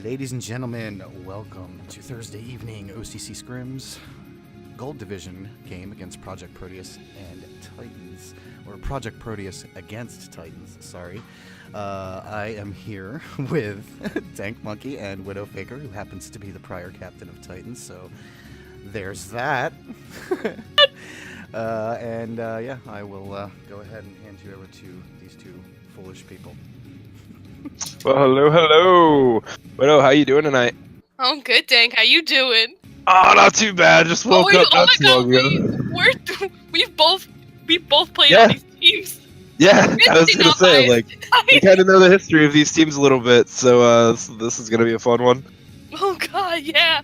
Ladies and gentlemen, welcome to Thursday evening OCCScrims Gold Division game against Project Proteus and Titans, or Project Proteus against Titans, sorry. I am here with Dank Monkey and Widow Faker, who happens to be the prior captain of Titans, so there's that. Yeah, I will go ahead and hand you over to these two foolish people. Well, hello. Widow, how you doing tonight? I'm good, Dank. How you doing? Oh, not too bad. Just woke up not too long ago. We've both played on these teams. Yeah, I was gonna say, we kind of know the history of these teams a little bit, so this is gonna be a fun one. Oh God, yeah.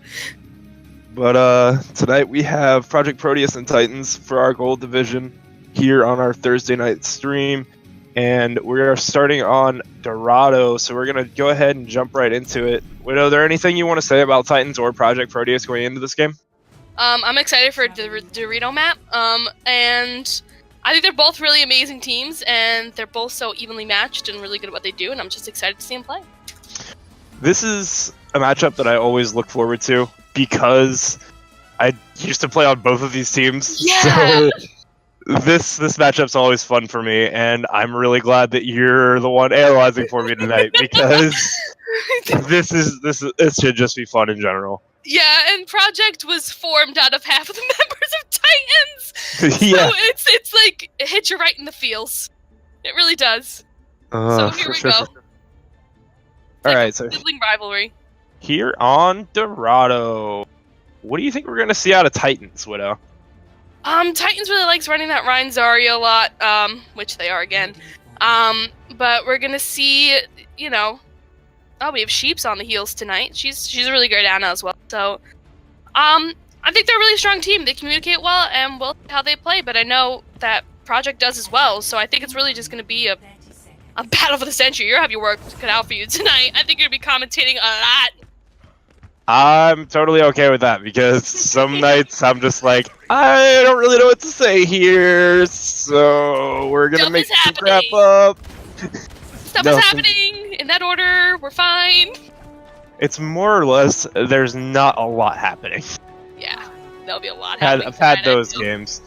But tonight we have Project Proteus and Titans for our Gold Division here on our Thursday night stream. And we are starting on Dorado, so we're going to go ahead and jump right into it. Widow, is there anything you want to say about Titans or Project Proteus going into this game? I'm excited for the Dorado map, and I think they're both really amazing teams, and they're both so evenly matched and really good at what they do, and I'm just excited to see them play. This is a matchup that I always look forward to, because I used to play on both of these teams. Yeah! So This matchup's always fun for me, and I'm really glad that you're the one analyzing for me tonight, because it should just be fun in general. Yeah, and Project was formed out of half of the members of Titans. Yeah. So it's like it hits you right in the feels. It really does. So here we go. All right, so sibling rivalry. Here on Dorado, what do you think we're gonna see out of Titans, Widow? Titans really likes running that Ryan Zarya a lot, which they are again. But we're gonna see, we have Sheeps on the heels tonight. She's a really great Ana as well. So, I think they're a really strong team. They communicate well, and we'll see how they play. But I know that Project does as well. So I think it's really just gonna be a battle for the century. You have your work cut out for you tonight. I think you're gonna be commentating a lot. I'm totally okay with that, because some nights I'm just like, I don't really know what to say here, so we're gonna make some crap up. Stuff is happening in that order. We're fine. It's more or less, there's not a lot happening. Yeah, there'll be a lot happening. I've had those games.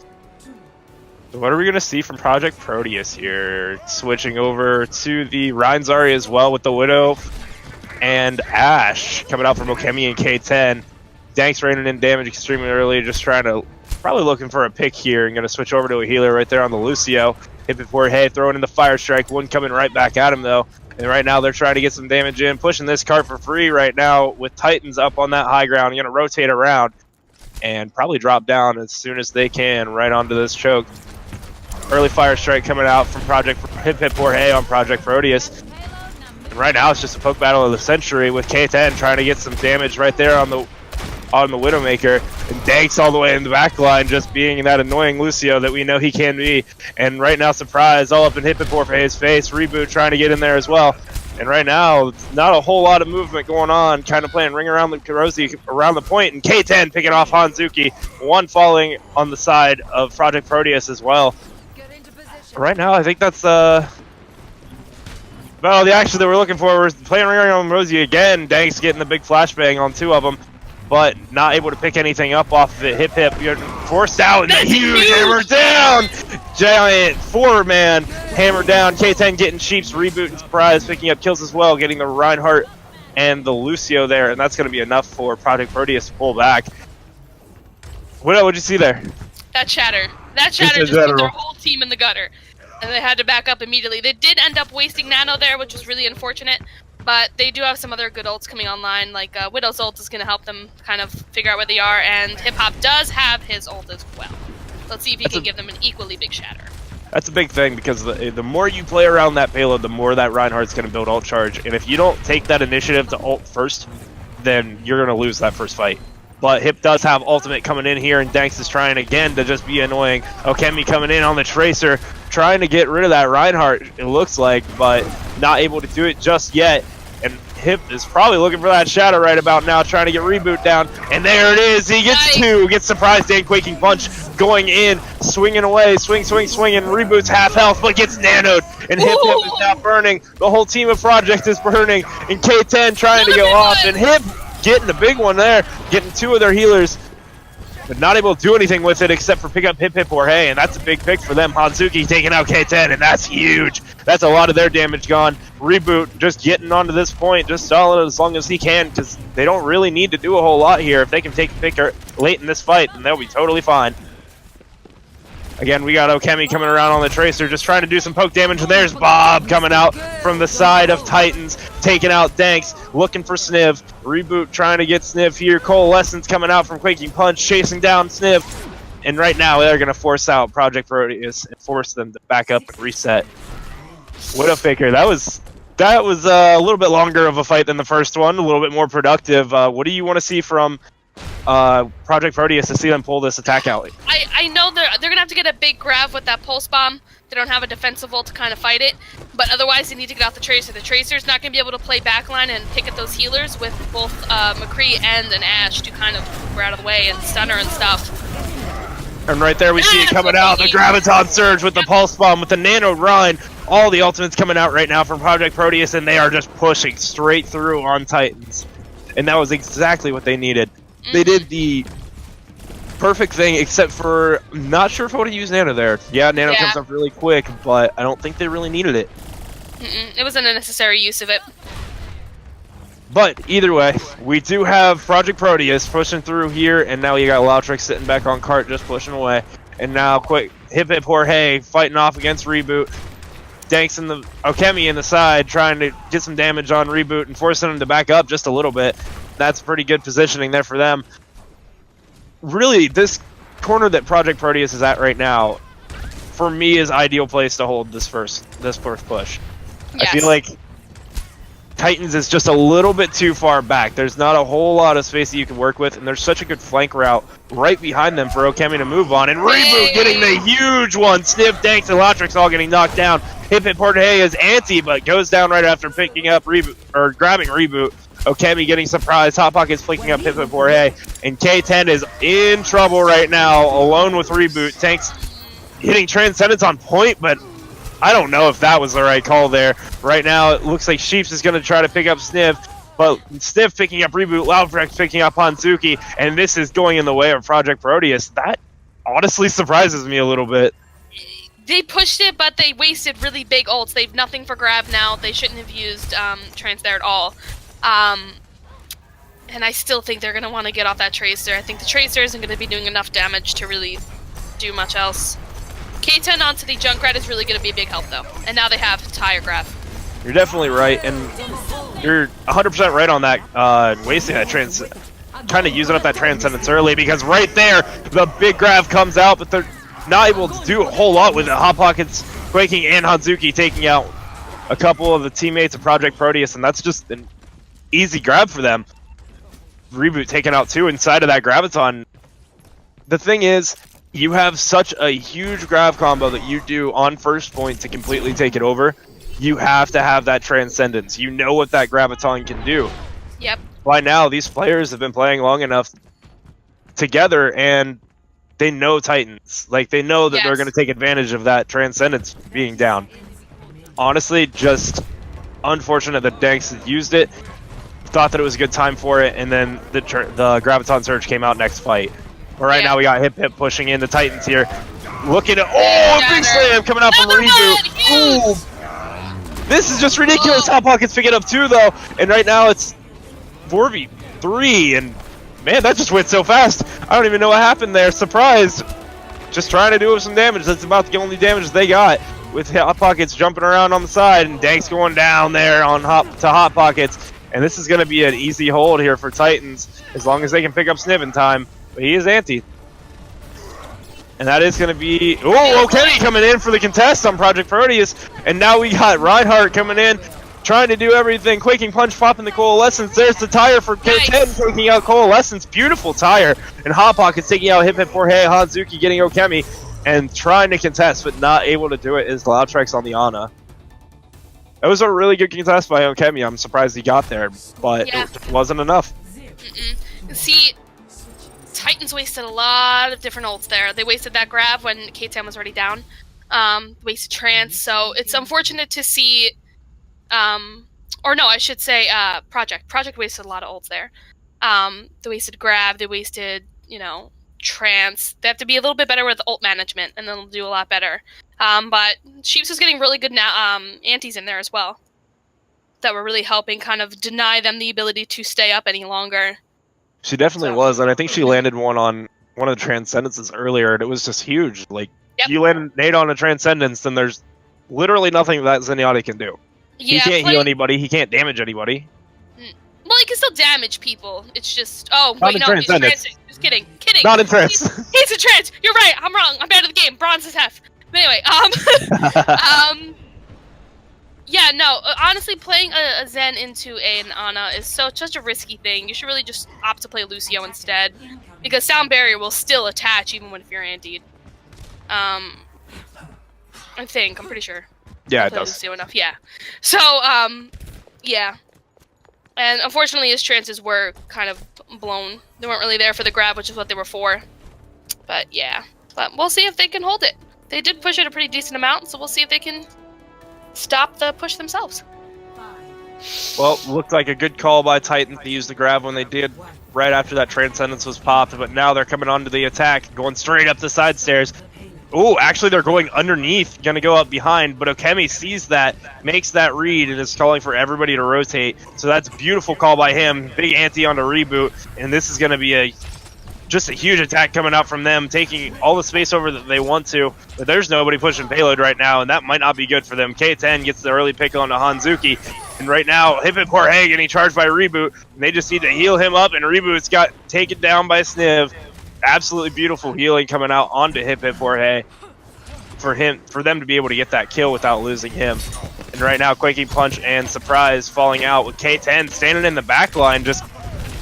So what are we gonna see from Project Proteus here? Switching over to the Ryan Zarya as well with the Widow. And Ash coming out from Okemi and K10. Dank's raining in damage extremely early, just probably looking for a pick here, and going to switch over to a healer right there on the Lucio. Hit before Hay, throwing in the Fire Strike, one coming right back at him though. And right now they're trying to get some damage in, pushing this cart for free right now with Titans up on that high ground. Going to rotate around and probably drop down as soon as they can right onto this choke. Early Fire Strike coming out from Hit for Hay on Project Proteus. Right now it's just a poke battle of the century with K10 trying to get some damage right there on the Widowmaker, and Dank's all the way in the back line, just being that annoying Lucio that we know he can be. And right now, Surprise all up in Hit for his face. Reboot trying to get in there as well. And right now, not a whole lot of movement going on, kind of playing ring around the Rosie around the point, and K10 picking off Hanzuki, one falling on the side of Project Proteus as well. Right now, I think that's well, the action that we're looking for. We're playing ring around Rosie again. Dank's getting the big flashbang on two of them, but not able to pick anything up off of it. Hip, you're forced out, and a huge hammer down! Giant 4-man hammer down. K10 getting Sheeps, Reboot, and Surprise, picking up kills as well, getting the Reinhardt and the Lucio there, and that's going to be enough for Project Proteus to pull back. What'd you see there? That shatter just put their whole team in the gutter, and they had to back up immediately. They did end up wasting Nano there, which was really unfortunate. But they do have some other good ults coming online, like Widow's ult is going to help them kind of figure out where they are, and Hip Hop does have his ult as well. Let's see if he can give them an equally big shatter. That's a big thing, because the more you play around that payload, the more that Reinhardt's going to build ult charge. And if you don't take that initiative to ult first, then you're going to lose that first fight. But Hip does have ultimate coming in here, and Danks is trying again to just be annoying. Okemi coming in on the Tracer, trying to get rid of that Reinhardt, it looks like, but not able to do it just yet. And Hip is probably looking for that shadow right about now, trying to get Reboot down. And there it is. He gets two. Gets surprised. Dan Quaking Punch going in, swinging away. Swing. And Reboot's half health, but gets nanoed. And Hip is now burning. The whole team of Projekt is burning. And K10 trying to go off. And Hip getting a big one there. Getting two of their healers. But not able to do anything with it except for pick up Hip Jorge, and that's a big pick for them. Hanzuki taking out K10, and that's huge. That's a lot of their damage gone. Reboot just getting onto this point, just solid as long as he can, because they don't really need to do a whole lot here. If they can take a pick late in this fight, then they'll be totally fine. Again, we got Okemi coming around on the Tracer, just trying to do some poke damage, and there's Bob coming out from the side of Titans, taking out Danks, looking for Sniv. Reboot trying to get Sniv here. Coalescence coming out from Quaking Punch, chasing down Sniv. And right now, they're going to force out Projekt Proteus and force them to back up and reset. Widowfaker, that was a little bit longer of a fight than the first one, a little bit more productive. What do you want to see from Projekt Proteus to see them pull this attack out? I know they're gonna have to get a big grab with that pulse bomb. They don't have a defensive ult to kind of fight it, but otherwise they need to get out the Tracer. The Tracer's not gonna be able to play backline and pick at those healers with both McCree and an Ashe to kind of move her out of the way and stun her and stuff. And right there we see it coming out, the Graviton Surge with the Pulse Bomb, with the Nano Rhine. All the ultimates coming out right now from Projekt Proteus, and they are just pushing straight through on Titans. And that was exactly what they needed. They did the perfect thing, except for, I'm not sure if I would have used Nano there. Yeah, Nano comes up really quick, but I don't think they really needed it. It wasn't a necessary use of it. But either way, we do have Projekt Proteus pushing through here, and now you got Lautrix sitting back on cart, just pushing away. And now quick, Hip Jorge fighting off against Reboot. Danks and the Okemi in the side, trying to get some damage on Reboot and forcing him to back up just a little bit. That's pretty good positioning there for them. Really, this corner that Projekt Proteus is at right now, for me, is ideal place to hold this first push. Yes. I feel like Titans is just a little bit too far back. There's not a whole lot of space that you can work with, and there's such a good flank route right behind them for Okemi to move on. And Reboot getting the huge one. Sniv, Danks, and Lautrix all getting knocked down. Hip Jorge is anti, but goes down right after picking up Reboot, or grabbing Reboot. Okemi getting surprised. Hot Pocket's flicking up Hip Jorge. And K10 is in trouble right now, alone with Reboot. Tanks hitting Transcendence on point, but I don't know if that was the right call there. Right now, it looks like Sheeps is going to try to pick up Sniv, but Sniv picking up Reboot, Loudrex picking up Hanzuki, and this is going in the way of Projekt Proteus. That honestly surprises me a little bit. They pushed it, but they wasted really big ults. They have nothing for grab now. They shouldn't have used Trance there at all. And I still think they're going to want to get off that Tracer. I think the Tracer isn't going to be doing enough damage to really do much else. K10 onto the Junkrat is really going to be a big help, though. And now they have Tire Grab. You're definitely right, and you're 100% right on that, wasting that kind of using up that Transcendence early, because right there, the big grab comes out, but they're not able to do a whole lot with it. Hot Pockets, Quaking, and Hanzuki taking out a couple of the teammates of Projekt Proteus, and that's just an easy grab for them. Reboot taking out two inside of that Graviton. The thing is, you have such a huge grab combo that you do on first point to completely take it over. You have to have that Transcendence. You know what that Graviton can do. Yep. By now, these players have been playing long enough together, and they know Titans. Like, they know that they're going to take advantage of that Transcendence being down. Honestly, just unfortunate that Danks used it. Thought that it was a good time for it, and then the Graviton Surge came out next fight. But right now we got Hip pushing in the Titans here. Looking at big slam coming out from Reboot. Ooh. This is just ridiculous. Hot Pockets pick it up too, though. And right now it's 4v3, and man, that just went so fast. I don't even know what happened there. Surprised. Just trying to do some damage. That's about the only damage they got, with Hot Pockets jumping around on the side and Danks going down there on Hot Pockets. And this is going to be an easy hold here for Titans, as long as they can pick up Sniv in time. But he is anti. And that is going to be... Oh, Okemi coming in for the contest on Projekt Proteus. And now we got Reinhardt coming in, trying to do everything. Quaking Punch popping the Coalescence. There's the tire for K10 taking out Coalescence. Beautiful tire. And Hot Pockets taking out Hip Jorge. Hanzuki getting Okemi and trying to contest, but not able to do it, is Loudtrex on the Ana. That was a really good contest by Okemi. I'm surprised he got there, but Yeah. it just wasn't enough. See, Titans wasted a lot of different ults there. They wasted that grab when K-Tan was already down. Wasted trance, so it's unfortunate to see. Or no, I should say Projekt. Projekt wasted a lot of ults there. They wasted grab. They wasted, trance. They have to be a little bit better with ult management, and then they'll do a lot better. But Sheeps is getting really good now. Antis in there as well that were really helping kind of deny them the ability to stay up any longer. She definitely was, and I think she landed one on one of the Transcendences earlier, and it was just huge. Like, Yep. you land a nade on a Transcendence, then there's literally nothing that Zenyatta can do. Yeah, He can't heal anybody, he can't damage anybody. Well, he can still damage people. It's just... Oh, Not wait, in no, he's Transcendence. trancing. Just kidding. Kidding. Not in trance. He's a trance. You're right. I'm wrong. I'm bad at the game. Bronze is F. But anyway, yeah, no, honestly, playing a Zen into an Ana is such a risky thing. You should really just opt to play Lucio instead, because Sound Barrier will still attach even if you're antied. I'm pretty sure. Yeah, I it play does. Lucio enough, yeah. So, yeah. And unfortunately, his chances were kind of blown. They weren't really there for the grab, which is what they were for. But yeah, but we'll see if they can hold it. They did push it a pretty decent amount, so we'll see if they can stop the push themselves. Well, looked like a good call by Titan to use the grab when they did right after that Transcendence was popped, but now they're coming onto the attack, going straight up the side stairs. Ooh, actually they're going underneath, gonna go up behind, but Okemi sees that, makes that read, and is calling for everybody to rotate. So that's a beautiful call by him. Big anti on the reboot, and this is gonna be just a huge attack coming out from them, taking all the space over that they want to, but there's nobody pushing payload right now, and that might not be good for them. K10 gets the early pick on to Hanzuki, and right now, Hip Jorge getting charged by Reboot, and they just need to heal him up, and Reboot's got taken down by Sniv. Absolutely beautiful healing coming out onto Hip Jorge for them to be able to get that kill without losing him. And right now, Quaking Punch and Surprise falling out with K10 standing in the back line, just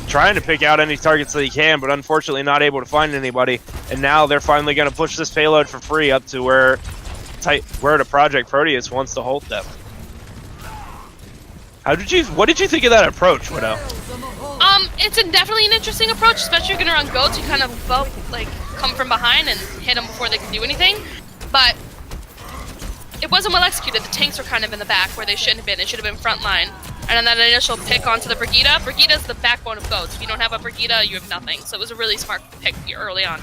trying to pick out any targets that he can, but unfortunately not able to find anybody. And now they're finally going to push this payload for free up to where the Projekt Proteus wants to hold them. What did you think of that approach, Widow? It's definitely an interesting approach, especially if you're gonna run goats. You kind of come from behind and hit them before they can do anything. But it wasn't well executed. The tanks were kind of in the back where they shouldn't have been. It should have been front line. And then that initial pick onto the Brigitte. Brigitte's the backbone of goats. If you don't have a Brigitte, you have nothing. So it was a really smart pick early on.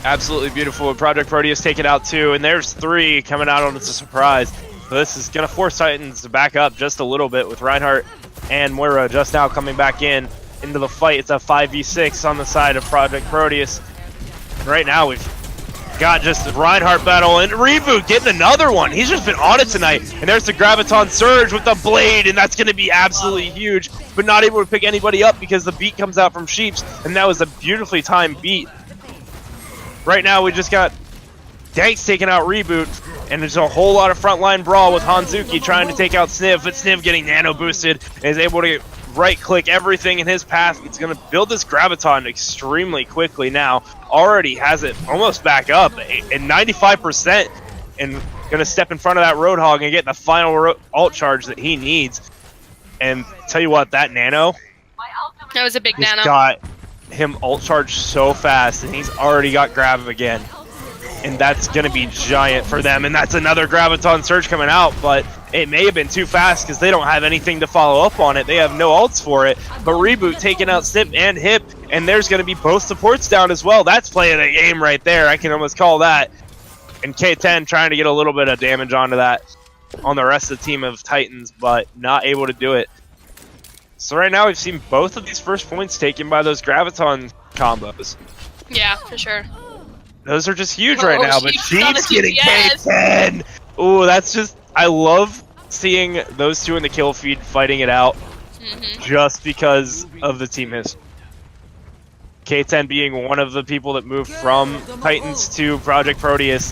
Absolutely beautiful. Projekt Proteus take it out too, and there's 3 coming out on as a surprise. So this is going to force Titans to back up just a little bit with Reinhardt and Moira just now coming back into the fight. It's a 5v6 on the side of Projekt Proteus. And right now we've got just the Reinhardt battle, and Reboot getting another one. He's just been on it tonight. And there's the Graviton Surge with the blade, and that's going to be absolutely huge, but not able to pick anybody up because the beat comes out from Sheeps, and that was a beautifully timed beat. Right now we just got Danks taking out Reboot, and there's a whole lot of frontline brawl with Hanzuki trying to take out Sniv, but Sniv getting nano boosted and is able to right click everything in his path. It's going to build this Graviton extremely quickly now. Already has it almost back up at 95%, and going to step in front of that Roadhog and get the final ult charge that he needs. And tell you what, that nano, That was a big nano. got him ult charged so fast, and he's already got grab again. And that's going to be giant for them. And that's another Graviton Surge coming out, but it may have been too fast because they don't have anything to follow up on it. They have no ults for it. But Reboot taking out Snip and Hip, and there's going to be both supports down as well. That's playing the game right there. I can almost call that. And K10 trying to get a little bit of damage onto that on the rest of the team of Titans, but not able to do it. So right now we've seen both of these first points taken by those Graviton combos. Yeah, for sure. Those are just huge right now, but Sheeps Sheeps getting K10! Ooh, that's just... I love seeing those two in the kill feed fighting it out just because of the team history. K10 being one of the people that moved from Titans to Projekt Proteus.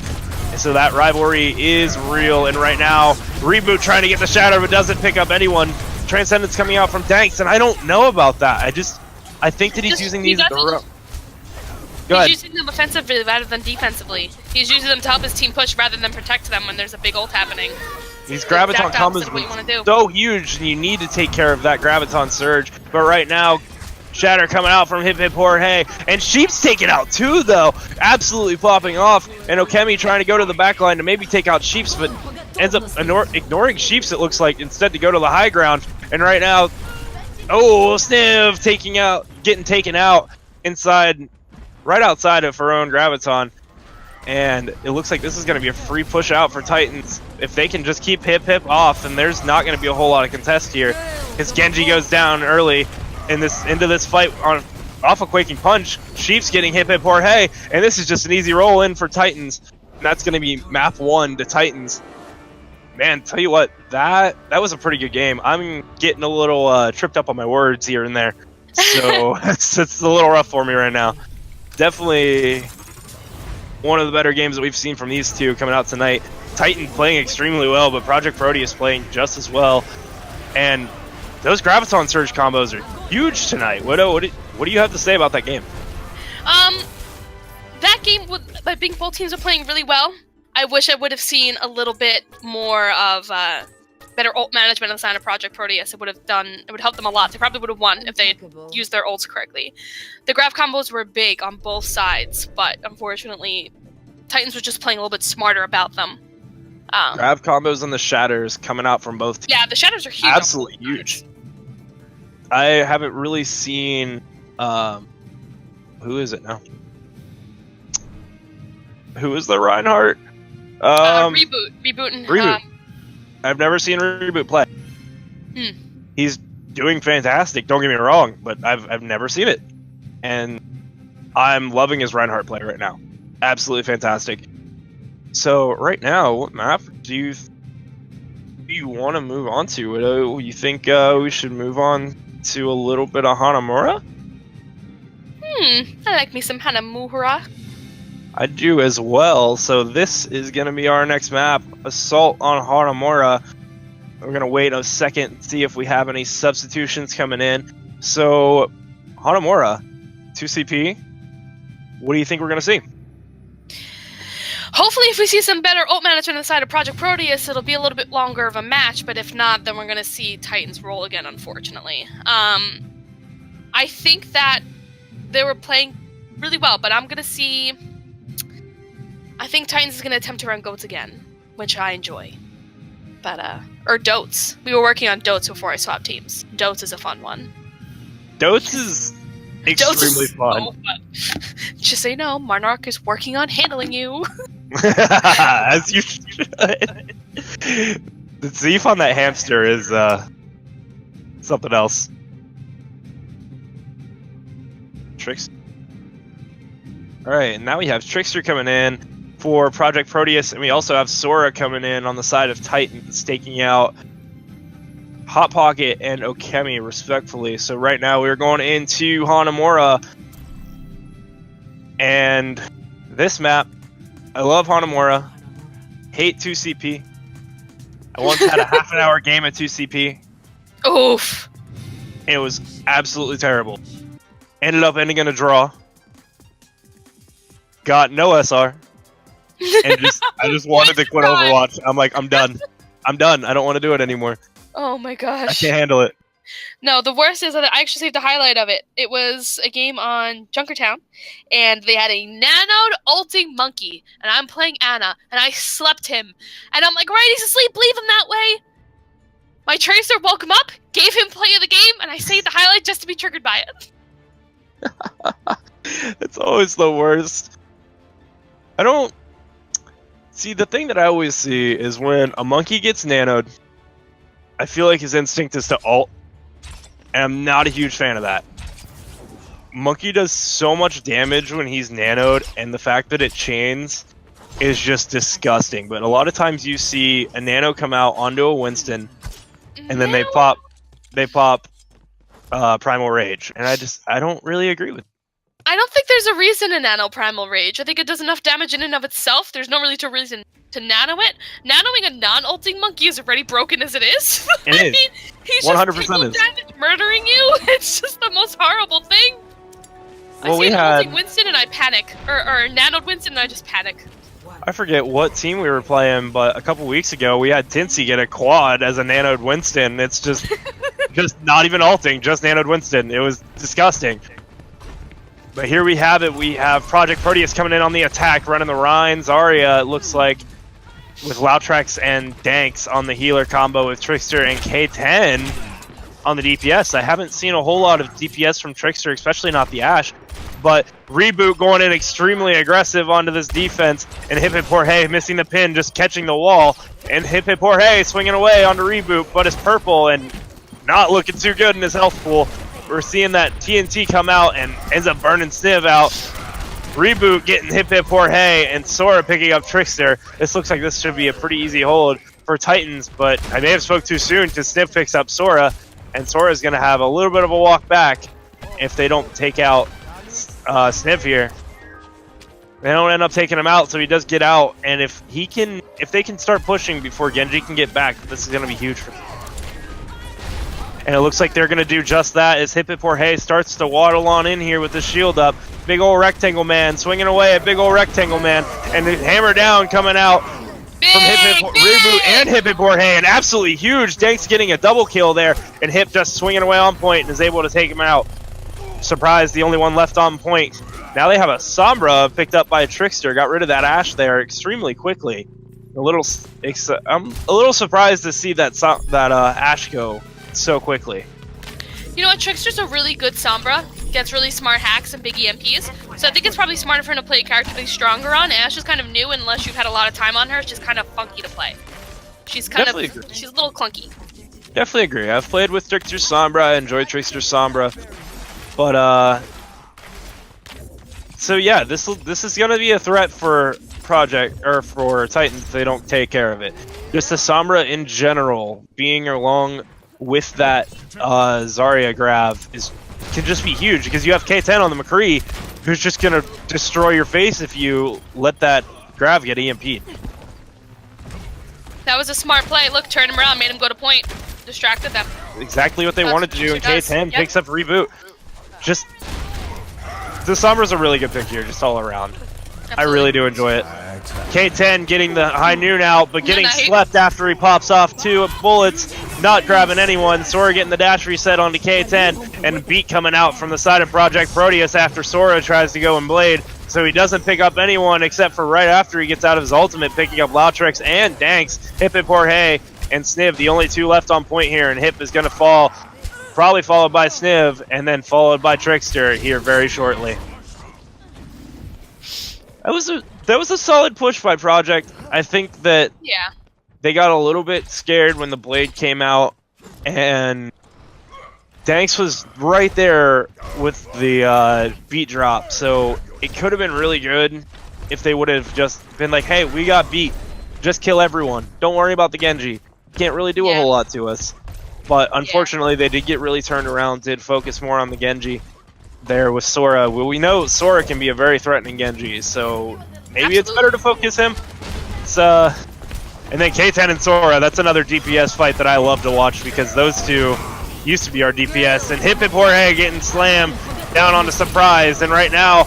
So that rivalry is real, and right now, Reboot trying to get the shatter but doesn't pick up anyone. Transcendence coming out from Danks, and I don't know about that. I think that he's using these... He's using them offensively rather than defensively. He's using them to help his team push rather than protect them when there's a big ult happening. These Graviton Exact opposite combos of what you wanna do. are so huge, and you need to take care of that Graviton Surge. But right now, Shatter coming out from Hip Hip Jorge, and Sheep's taking out too, though. Absolutely popping off, and Okemi trying to go to the backline to maybe take out Sheeps, but ends up ignoring Sheeps, it looks like, instead to go to the high ground. And right now, oh, Sniv getting taken out inside, right outside of her own Graviton. And it looks like this is going to be a free push out for Titans. If they can just keep Hip Hip off, then there's not going to be a whole lot of contest here. Because Genji goes down early into this fight off a Quaking Punch. Sheep's getting Hip Hip Jorge, and this is just an easy roll in for Titans. And that's going to be map 1 to Titans. Man, tell you what, that was a pretty good game. I'm getting a little tripped up on my words here and there. So it's a little rough for me right now. Definitely one of the better games that we've seen from these two coming out tonight. Titan playing extremely well, but Projekt Proteus playing just as well. And those Graviton Surge combos are huge tonight. Widow, what do you have to say about that game? That game, I think both teams are playing really well. I wish I would have seen a little bit more of better ult management on the side of Projekt Proteus. It would help them a lot. They probably would have won if they had used their ults correctly. The grab combos were big on both sides, but unfortunately, Titans was just playing a little bit smarter about them. Grab combos and the shatters coming out from both teams. Yeah, the shatters are huge. Absolutely huge. I haven't really seen who is it now? Who is the Reinhardt? Reboot. I've never seen Reboot play. He's doing fantastic, don't get me wrong, but I've never seen it. And I'm loving his Reinhardt play right now. Absolutely fantastic. So right now, what map do you want to move on to? You think we should move on to a little bit of Hanamura? I like me some Hanamura. I do as well. So this is going to be our next map, Assault on Hanamura. We're going to wait a second and see if we have any substitutions coming in. So Hanamura, 2CP, what do you think we're going to see? Hopefully if we see some better ult management on the side of Projekt Proteus, it'll be a little bit longer of a match, but if not, then we're going to see Titans roll again, unfortunately. I think that they were playing really well, but I'm going to see... I think Titans is going to attempt to run goats again, which I enjoy. But, or Dotes. We were working on Dotes before I swapped teams. Dotes is a fun one. Dotes is extremely fun. So fun. Just so you know, Monarch is working on handling you. As you should. The Zeef on that hamster is something else. Tricks. Alright, and now we have Trickster coming in for Projekt Proteus, and we also have Sora coming in on the side of Titans, taking out Hot Pocket and Okemi, respectfully. So right now we're going into Hanamura, and this map, I love Hanamura, hate 2CP. I once had a half an hour game at 2CP. Oof. It was absolutely terrible. Ended up ending in a draw. Got no SR. And I just wanted to quit Overwatch. I'm like, I'm done. I'm done. I don't want to do it anymore. Oh my gosh. I can't handle it. No, the worst is that I actually saved a highlight of it. It was a game on Junkertown, and they had a nanoed ulting monkey, and I'm playing Ana, and I slept him. And I'm like, right, he's asleep, leave him that way. My Tracer woke him up, gave him play of the game, and I saved the highlight just to be triggered by it. It's always the worst. I don't... See, the thing that I always see is when a monkey gets nanoed, I feel like his instinct is to ult, and I'm not a huge fan of that. Monkey does so much damage when he's nanoed, and the fact that it chains is just disgusting. But a lot of times you see a nano come out onto a Winston, and then they pop Primal Rage, and I don't really agree with it. I don't think there's a reason to nano Primal Rage. I think it does enough damage in and of itself. There's no really reason to nano it. Nanoing a non-ulting monkey is already broken as it is. It is. Mean, he's 100% just is. damage murdering you. It's just the most horrible thing. Well, I see an ulting Winston and I panic. Or nanoed Winston and I just panic. I forget what team we were playing, but a couple weeks ago we had Tinsy get a quad as a nanoed Winston. It's just not even ulting, just nanoed Winston. It was disgusting. But here we have it. We have Project Proteus coming in on the attack, running the Rhine Zarya, it looks like, with Lautrax and Danks on the healer combo with Trickster and K10 on the DPS. I haven't seen a whole lot of DPS from Trickster, especially not the Ashe. But Reboot going in extremely aggressive onto this defense, and Hip Hip Jorge missing the pin, just catching the wall. And Hip Hip Jorge swinging away onto Reboot, but it's purple and not looking too good in his health pool. We're seeing that TNT come out and ends up burning Sniv out. Reboot getting Hip Hip Jorge and Sora picking up Trickster. This looks like this should be a pretty easy hold for Titans, but I may have spoke too soon because Sniv picks up Sora, and Sora's going to have a little bit of a walk back if they don't take out Sniv here. They don't end up taking him out, so he does get out, and if they can start pushing before Genji can get back, this is going to be huge for them. And it looks like they're going to do just that as Hip Hip Jorge starts to waddle on in here with the shield up. Big old Rectangle Man swinging away at Big old Rectangle Man. And the hammer down coming out from Hip Hip Reboot and Hip Hip Jorge. And absolutely huge. Danks getting a double kill there. And Hip just swinging away on point and is able to take him out. Surprise, the only one left on point. Now they have a Sombra picked up by a Trickster. Got rid of that Ashe there extremely quickly. I'm a little surprised to see that Ashe go so quickly. You know what? Trickster's a really good Sombra. Gets really smart hacks and big EMPs. So I think it's probably smarter for him to play a character that he's stronger on. Ashe is kind of new unless you've had a lot of time on her. It's just kind of funky to play. She's she's a little clunky. Definitely agree. I've played with Trickster Sombra. I enjoy Trickster Sombra. But so yeah, this is gonna be a threat for Project or for Titans if they don't take care of it. Just the Sombra in general being along with that Zarya grab can just be huge because you have K10 on the McCree who's just gonna destroy your face if you let that grab get EMP'd. That was a smart play. Look, turned him around, made him go to point, distracted them. Exactly what they wanted to do, and K10 picks up Reboot. Just the Sombra's a really good pick here, just all around. Absolutely. I really do enjoy it. K10 getting the high noon out, but getting slept after he pops off 2 bullets, not grabbing anyone. Sora getting the dash reset onto K10, and Beat coming out from the side of Project Proteus after Sora tries to go and Blade. So he doesn't pick up anyone except for right after he gets out of his ultimate, picking up Lautrax and Danks. Hip Hip Jorge and Sniv, the only 2 left on point here, and Hip is going to fall, probably followed by Sniv, and then followed by Trickster here very shortly. That was a solid push by Project. I think that they got a little bit scared when the Blade came out, and Danks was right there with the beat drop, so it could have been really good if they would have just been like, hey, we got beat. Just kill everyone. Don't worry about the Genji. Can't really do a whole lot to us. But unfortunately, they did get really turned around, did focus more on the Genji there with Sora. Well, we know Sora can be a very threatening Genji, so maybe it's better to focus him. It's, and then K10 and Sora, that's another DPS fight that I love to watch because those 2 used to be our DPS. And Hip Hip Jorge getting slammed down onto Surprise, and right now,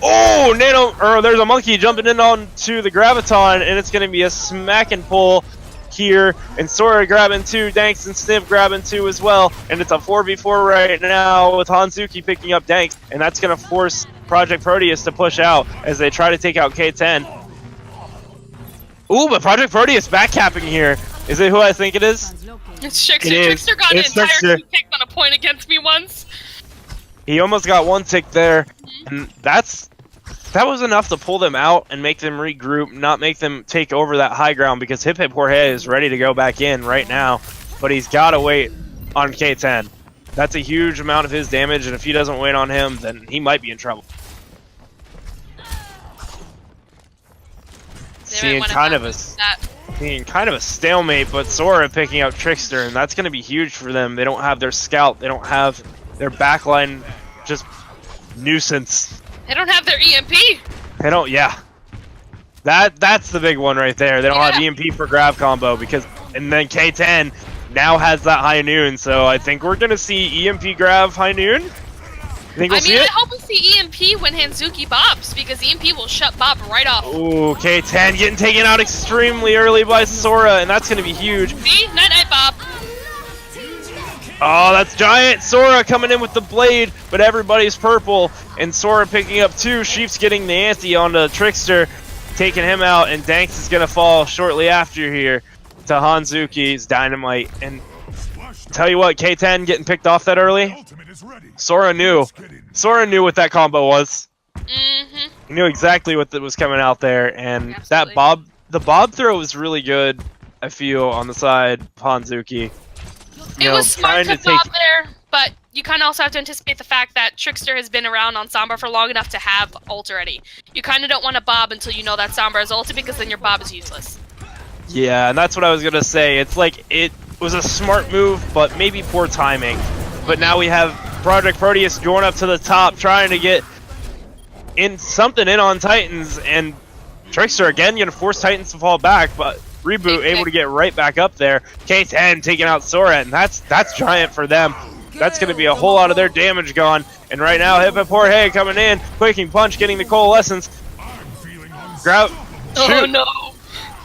there's a monkey jumping in onto the Graviton, and it's going to be a smack and pull here, and Sora grabbing 2, Danks and Sniv grabbing 2 as well, and it's a 4v4 right now with Hanzuki picking up Danks, and that's going to force Project Proteus to push out as they try to take out K10. Ooh, but Project Proteus backcapping here. Is it who I think it is? It's Trickster. Trickster got an entire tick on a point against me once. He almost got 1 tick there, and that was enough to pull them out and make them regroup, not make them take over that high ground, because Hip Hip Jorge is ready to go back in right now, but he's got to wait on K10. That's a huge amount of his damage, and if he doesn't wait on him, then he might be in trouble. Seeing kind of a stalemate, but Sora picking up Trickster, and that's going to be huge for them. They don't have their scout, they don't have their backline, just nuisance. They don't have their EMP. They don't, That's the big one right there. They don't have EMP for grab combo and then K10 now has that high noon, so I think we're gonna see EMP grab high noon. think we'll see I it? hope we see EMP when Hanzuki bobs, because EMP will shut Bob right off. Ooh, K10 getting taken out extremely early by Sora, and that's going to be huge. See? Night-night, Bob. Oh, that's giant. Sora coming in with the blade, but everybody's purple, and Sora picking up 2. Sheep's getting the ante onto Trickster, taking him out, and Danks is going to fall shortly after here to Hanzuki's Dynamite. And tell you what, K10 getting picked off that early, Sora knew. Sora knew what that combo was. Mm-hmm. He knew exactly what was coming out there, and Absolutely. the bob throw was really good, I feel, on the side of Hanzuki. It was smart to bob there, but you kind of also have to anticipate the fact that Trickster has been around on Sombra for long enough to have ult already. You kind of don't want to bob until you know that Sombra is ulted, because then your bob is useless. Yeah, and that's what I was going to say. It's like, it was a smart move, but maybe poor timing. But now we have Projekt Proteus going up to the top, trying to get something in on Titans, and Trickster again going to force Titans to fall back, but Reboot able to get right back up there. K10 taking out Sora, and that's giant for them. That's going to be a whole lot of their damage gone. And right now, Hip Hip Jorge coming in, Quaking Punch, getting the Coalescence. Grout. Oh no,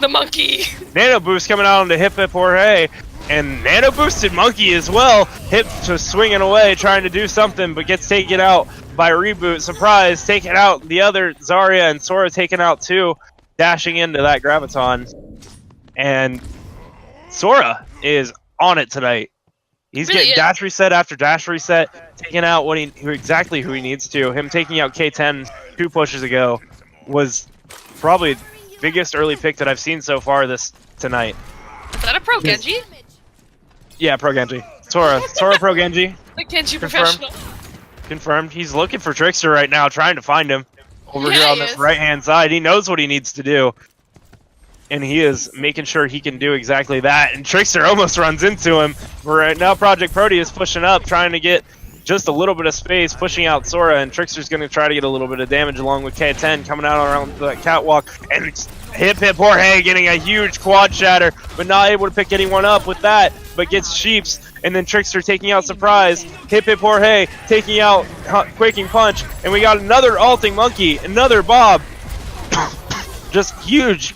the monkey. Nano Boost coming out onto Hip Hip Jorge, and Nano Boosted Monkey as well. Hip just swinging away, trying to do something, but gets taken out by Reboot. Surprise, taking out the other Zarya, and Sora taken out too, dashing into that Graviton. And Sora is on it tonight. He's Really getting dash reset after dash reset, taking out exactly who he needs to. Him taking out K10 2 pushes ago was probably the biggest early pick that I've seen so far tonight. Is that a Pro Genji? Yeah, Pro Genji. Sora Pro Genji. The Genji Confirmed. professional. Confirmed. He's looking for Trickster right now, trying to find him over here on this right-hand side. He knows what he needs to do, and he is making sure he can do exactly that. And Trickster almost runs into him. But right now, Projekt Proteus pushing up, trying to get just a little bit of space, pushing out Sora, and Trickster's going to try to get a little bit of damage along with K10 coming out around the catwalk. And Hip Hip Jorge getting a huge quad shatter, but not able to pick anyone up with that, but gets Sheeps. And then Trickster taking out Surprise. Hip Hip Jorge taking out Quaking Punch. And we got another ulting Monkey, another Bob. Just huge.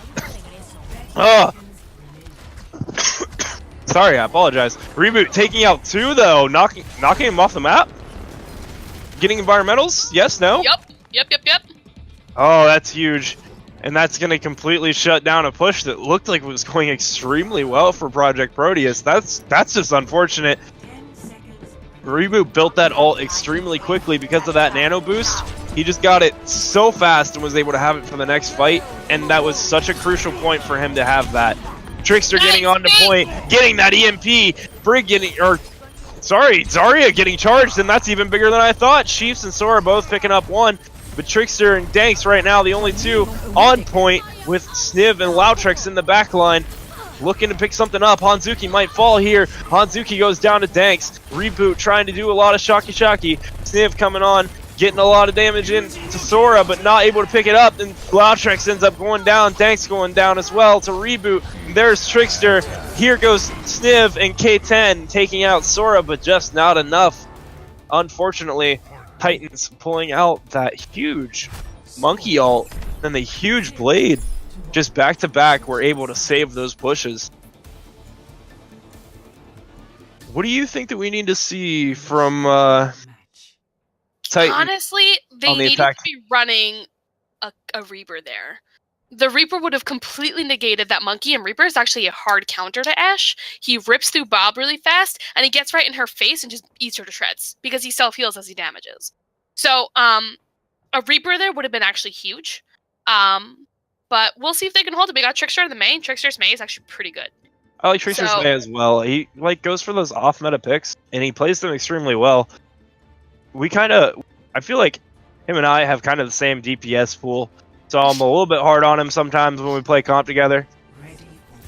Oh. Sorry, I apologize. Reboot taking out 2 though, knocking him off the map. Getting environmentals? Yes, no? Yep. Oh, that's huge. And that's going to completely shut down a push that looked like it was going extremely well for Projekt Proteus. That's just unfortunate. Reboot built that ult extremely quickly because of that nano boost. He just got it so fast and was able to have it for the next fight, and that was such a crucial point for him to have that. Trickster getting on to point, getting that EMP, Brig Zarya getting charged, and that's even bigger than I thought. Chiefs and Sora both picking up 1, but Trickster and Danks right now the only 2 on point, with Sniv and Lautrix in the back line. Looking to pick something up. Hanzuki might fall here. Hanzuki goes down to Danks. Reboot trying to do a lot of shocky. Sniv coming on, getting a lot of damage in to Sora, but not able to pick it up. And Lautrix ends up going down. Danks going down as well to Reboot. There's Trickster. Here goes Sniv and K10 taking out Sora, but just not enough. Unfortunately, Titans pulling out that huge Monkey ult and the huge Blade. Just back to back, we're able to save those pushes. What do you think that we need to see from Titan? Honestly, they needed to be running a Reaper there. The Reaper would have completely negated that Monkey, and Reaper is actually a hard counter to Ashe. He rips through Bob really fast, and he gets right in her face and just eats her to shreds, because he self-heals as he damages. So, a Reaper there would have been actually huge. But we'll see if they can hold it. We got Trickster in the main. Trickster's May is actually pretty good. I like Trickster's May as well. He goes for those off-meta picks, and he plays them extremely well. I feel like him and I have kind of the same DPS pool, so I'm a little bit hard on him sometimes when we play comp together.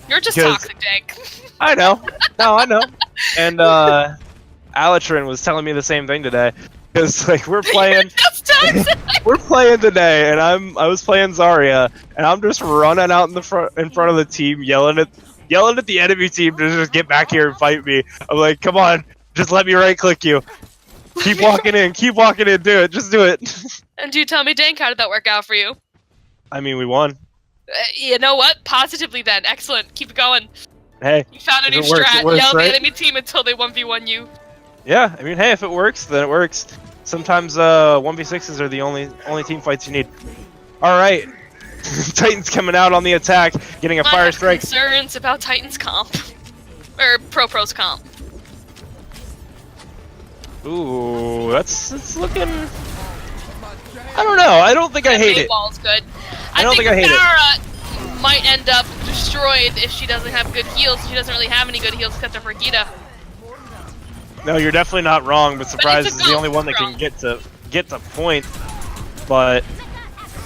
You're just toxic, Jake. I know. No, I know. And Alatrin was telling me the same thing today. Because we're playing, we're playing today, and I was playing Zarya, and I'm just running out in front of the team, yelling at the enemy team to just get back here and fight me. I'm like, come on, just let me right click you. Keep walking in. Keep walking in. Do it. Just do it. And do tell me, Dank, how did that work out for you? I mean, we won. You know what? Positively then. Excellent. Keep it going. Hey. You found a new If it works, strat. it works, Yell at right? the enemy team until they 1v1 you. Yeah, I mean, hey, if it works, then it works. Sometimes 1v6s are the only team fights you need. All right, Titans coming out on the attack, getting a I fire have strike. concerns about Titans comp. Or Pro's comp. Ooh, that's looking. I don't know. I don't think I hate it. Wall's good. I don't think I hate it. Farah might end up destroyed if she doesn't have good heals. She doesn't really have any good heals except for Gita. No, you're definitely not wrong. But Surprise it's a is the only one that can get to point. But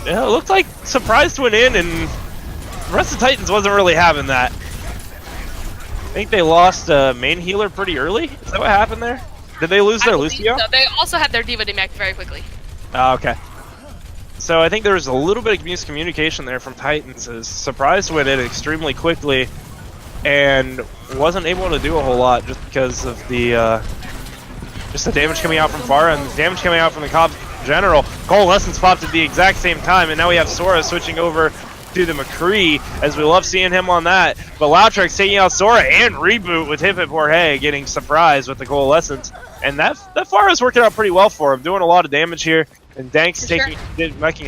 yeah, it looked like Surprise went in, and the rest of Titans wasn't really having that. I think they lost main healer pretty early. Is that what happened there? Did they lose their Lucio? So. They also had their Diva demacked very quickly. Oh, okay. So I think there was a little bit of miscommunication there from Titans, as Surprise went in extremely quickly and wasn't able to do a whole lot just because of the damage coming out from Farah and the damage coming out from the comp in general. Coalescence popped at the exact same time, and now we have Sora switching over to the McCree, as we love seeing him on that. But Loudtrex taking out Sora and Reboot with Hip Hip Jorge getting surprised with the Coalescence. And that Farah's working out pretty well for him, doing a lot of damage here. And Dank's making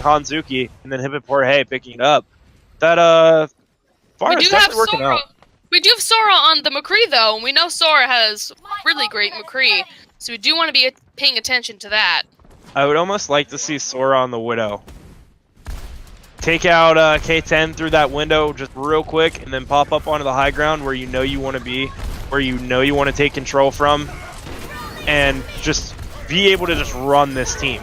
Hanzuki, and then Hip Hip Jorge picking it up. That Farah's definitely working out. We do have Sora on the McCree though, and we know Sora has really great McCree, so we do want to be paying attention to that. I would almost like to see Sora on the Widow. Take out K10 through that window just real quick, and then pop up onto the high ground where you know you want to be, where you know you want to take control from, and just be able to just run this team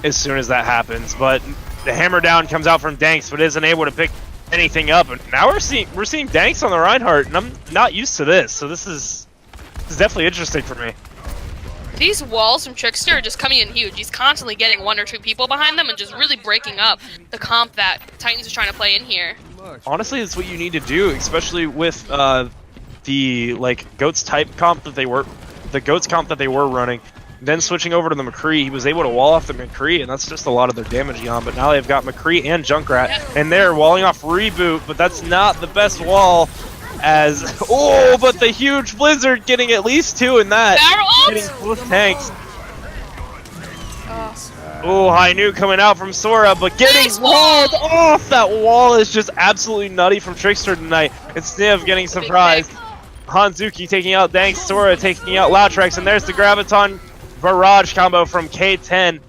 as soon as that happens. But the hammer down comes out from Danks, but isn't able to pick anything up. And now we're seeing Danks on the Reinhardt, and I'm not used to this, so this is definitely interesting for me. These walls from Trickster are just coming in huge. He's constantly getting 1 or 2 people behind them and just really breaking up the comp that Titans are trying to play in here. Honestly, that's what you need to do, especially with the Goats type comp that they were, the Goats comp that they were running. Then switching over to the McCree, he was able to wall off the McCree, and that's just a lot of their damage on. But now they've got McCree and Junkrat, and they're walling off Reboot, but that's not the best wall. But the huge Blizzard getting at least 2 in that. Getting both tanks. Oh, high nuke coming out from Sora, but getting walled off. That wall is just absolutely nutty from Trickster tonight. It's Sniv getting surprised. Hanzuki taking out Dank, Sora taking out Loudtrex, and there's the Graviton Barrage combo from K10.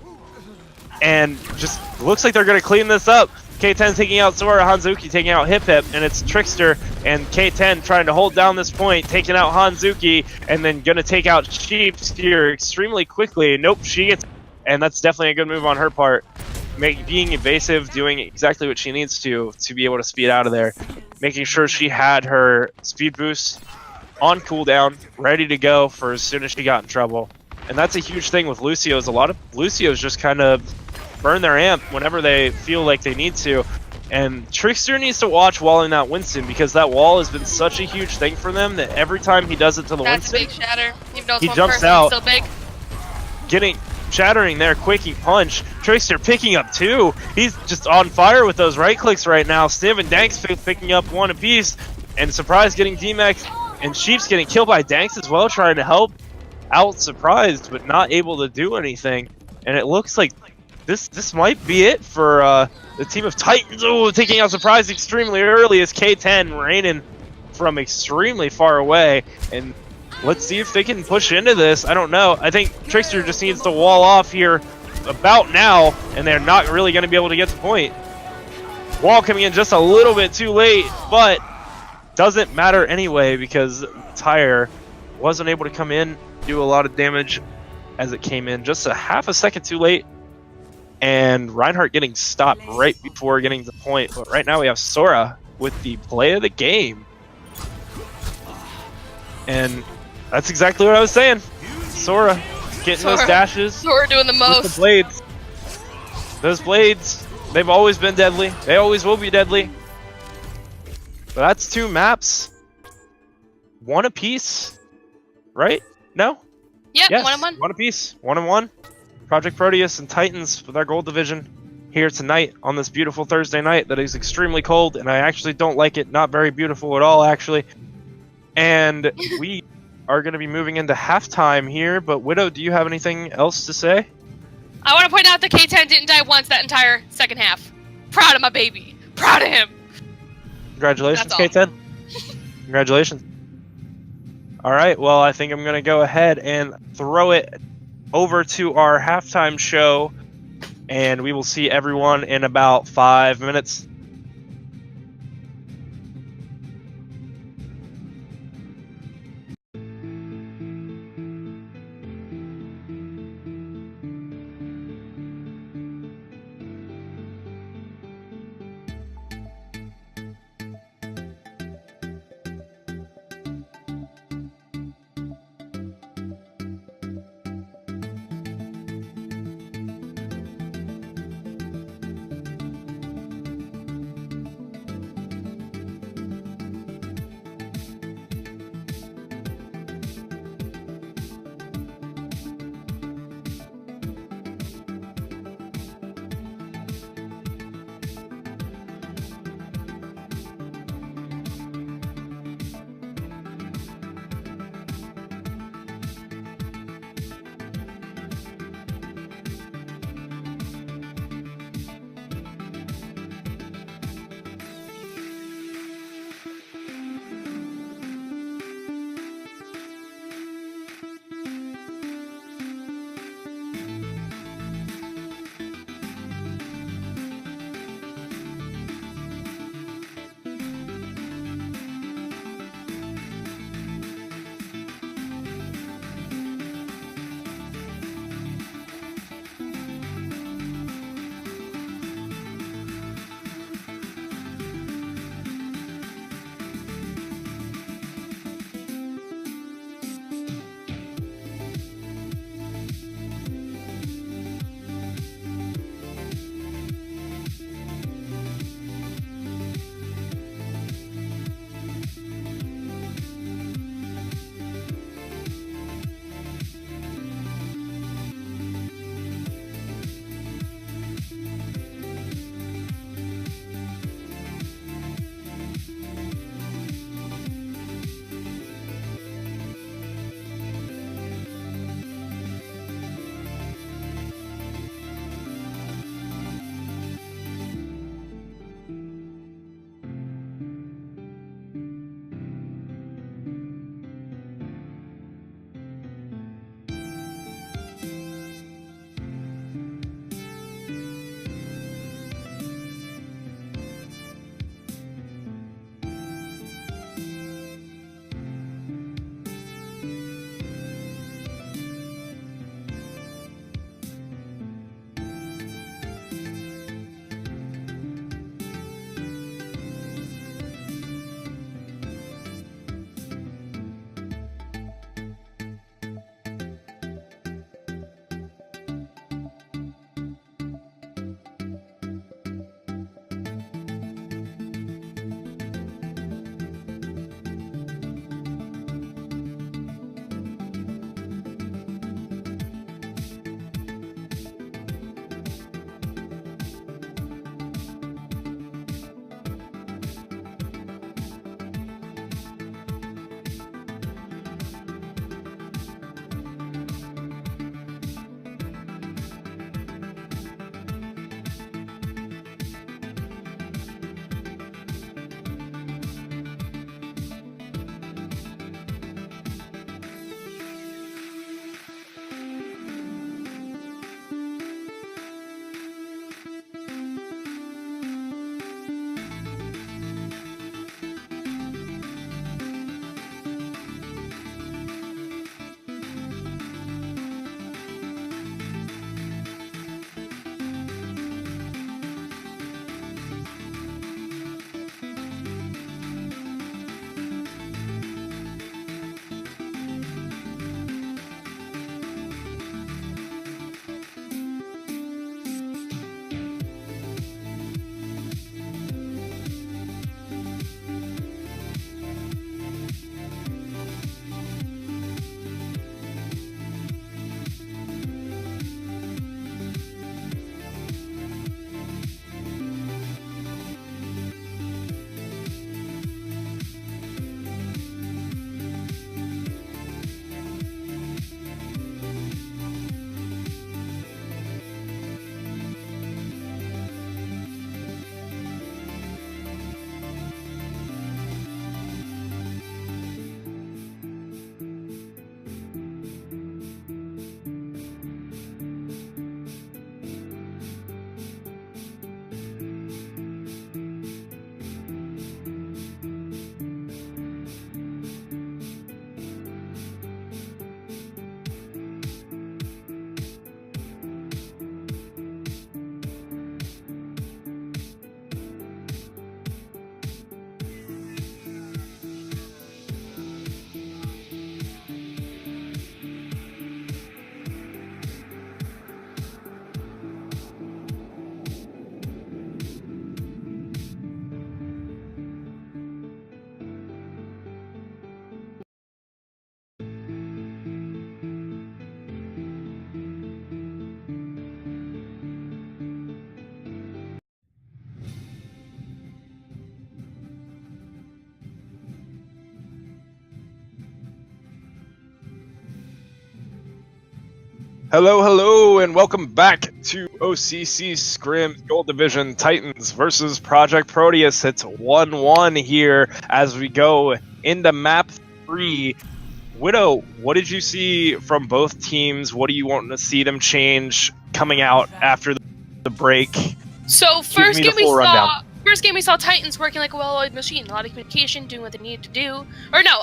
And just looks like they're going to clean this up. K10 taking out Sora, Hanzuki taking out Hip Hip, and it's Trickster and K10 trying to hold down this point, taking out Hanzuki, and then gonna take out Chiefs here extremely quickly. Nope, she gets, and that's definitely a good move on her part. Being evasive, doing exactly what she needs to be able to speed out of there. Making sure she had her speed boost on cooldown, ready to go for as soon as she got in trouble. And that's a huge thing with Lucio's. A lot of Lucio's just kind of burn their amp whenever they feel like they need to. And Trickster needs to watch walling that Winston, because that wall has been such a huge thing for them that every time he does it to the Winston, a big shatter. Even though it's he one jumps person, out. It's so big. Shattering there, quickie punch. Trickster picking up 2. He's just on fire with those right clicks right now. Sniv and Danks picking up 1 apiece. And Surprise getting DMAX. And Sheep's getting killed by Danks as well, trying to help out Surprised, but not able to do anything. And it looks like this might be it for the team of Titans. Oh, taking out Surprise extremely early as K10 raining from extremely far away. And let's see if they can push into this. I don't know. I think Trickster just needs to wall off here about now, and they're not really going to be able to get to point. Wall coming in just a little bit too late, but doesn't matter anyway, because Tyre wasn't able to come in, do a lot of damage as it came in just a half a second too late. And Reinhardt getting stopped right before getting to the point. But right now we have Sora with the play of the game. And that's exactly what I was saying. Sora getting those dashes. Sora doing the most. With the blades. Those blades, they've always been deadly. They always will be deadly. But that's 2 maps. 1 apiece. Right? No? Yep, Yes, 1-1. one apiece. 1-1. Project Proteus and Titans with our gold division here tonight on this beautiful Thursday night that is extremely cold, and I actually don't like it. Not very beautiful at all, actually. And we are going to be moving into halftime here, but Widow, do you have anything else to say? I want to point out that K10 didn't die once that entire second half. Proud of my baby. Proud of him. Congratulations, That's all. K10. Congratulations. All right, well, I think I'm going to go ahead and throw it over to our halftime show, and we will see everyone in about 5 minutes. Hello, hello, and welcome back to OCCScrims Gold Division Titans versus Project Proteus. It's 1-1 here as we go into map 3. Widow, what did you see from both teams? What do you want to see them change coming out after the break? So first game we saw Titans working like a well-oiled machine, a lot of communication, doing what they needed to do. Or no,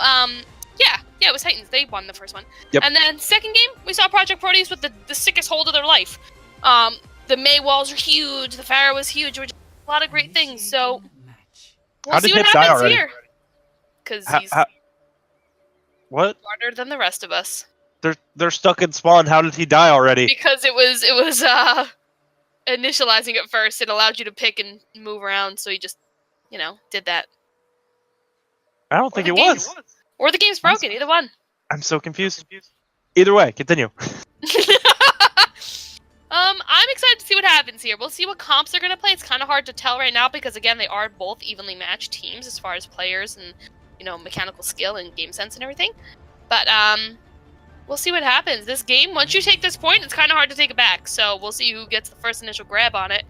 yeah, it was Titans. They won the first one. Yep. And then second game, we saw Project Proteus with the sickest hold of their life. The May walls are huge. The Pharaoh was huge. Which a lot of great things. So we'll see what happens here. Because he's what? smarter than the rest of us. They're stuck in spawn. How did he die already? Because it was initializing at first. It allowed you to pick and move around. So he just, did that. I don't think it was. Or the game's broken, either one. I'm so confused. Either way, continue. I'm excited to see what happens here. We'll see what comps they're going to play. It's kind of hard to tell right now because, again, they are both evenly matched teams as far as players and, mechanical skill and game sense and everything. But we'll see what happens. This game, once you take this point, it's kind of hard to take it back. So we'll see who gets the first initial grab on it.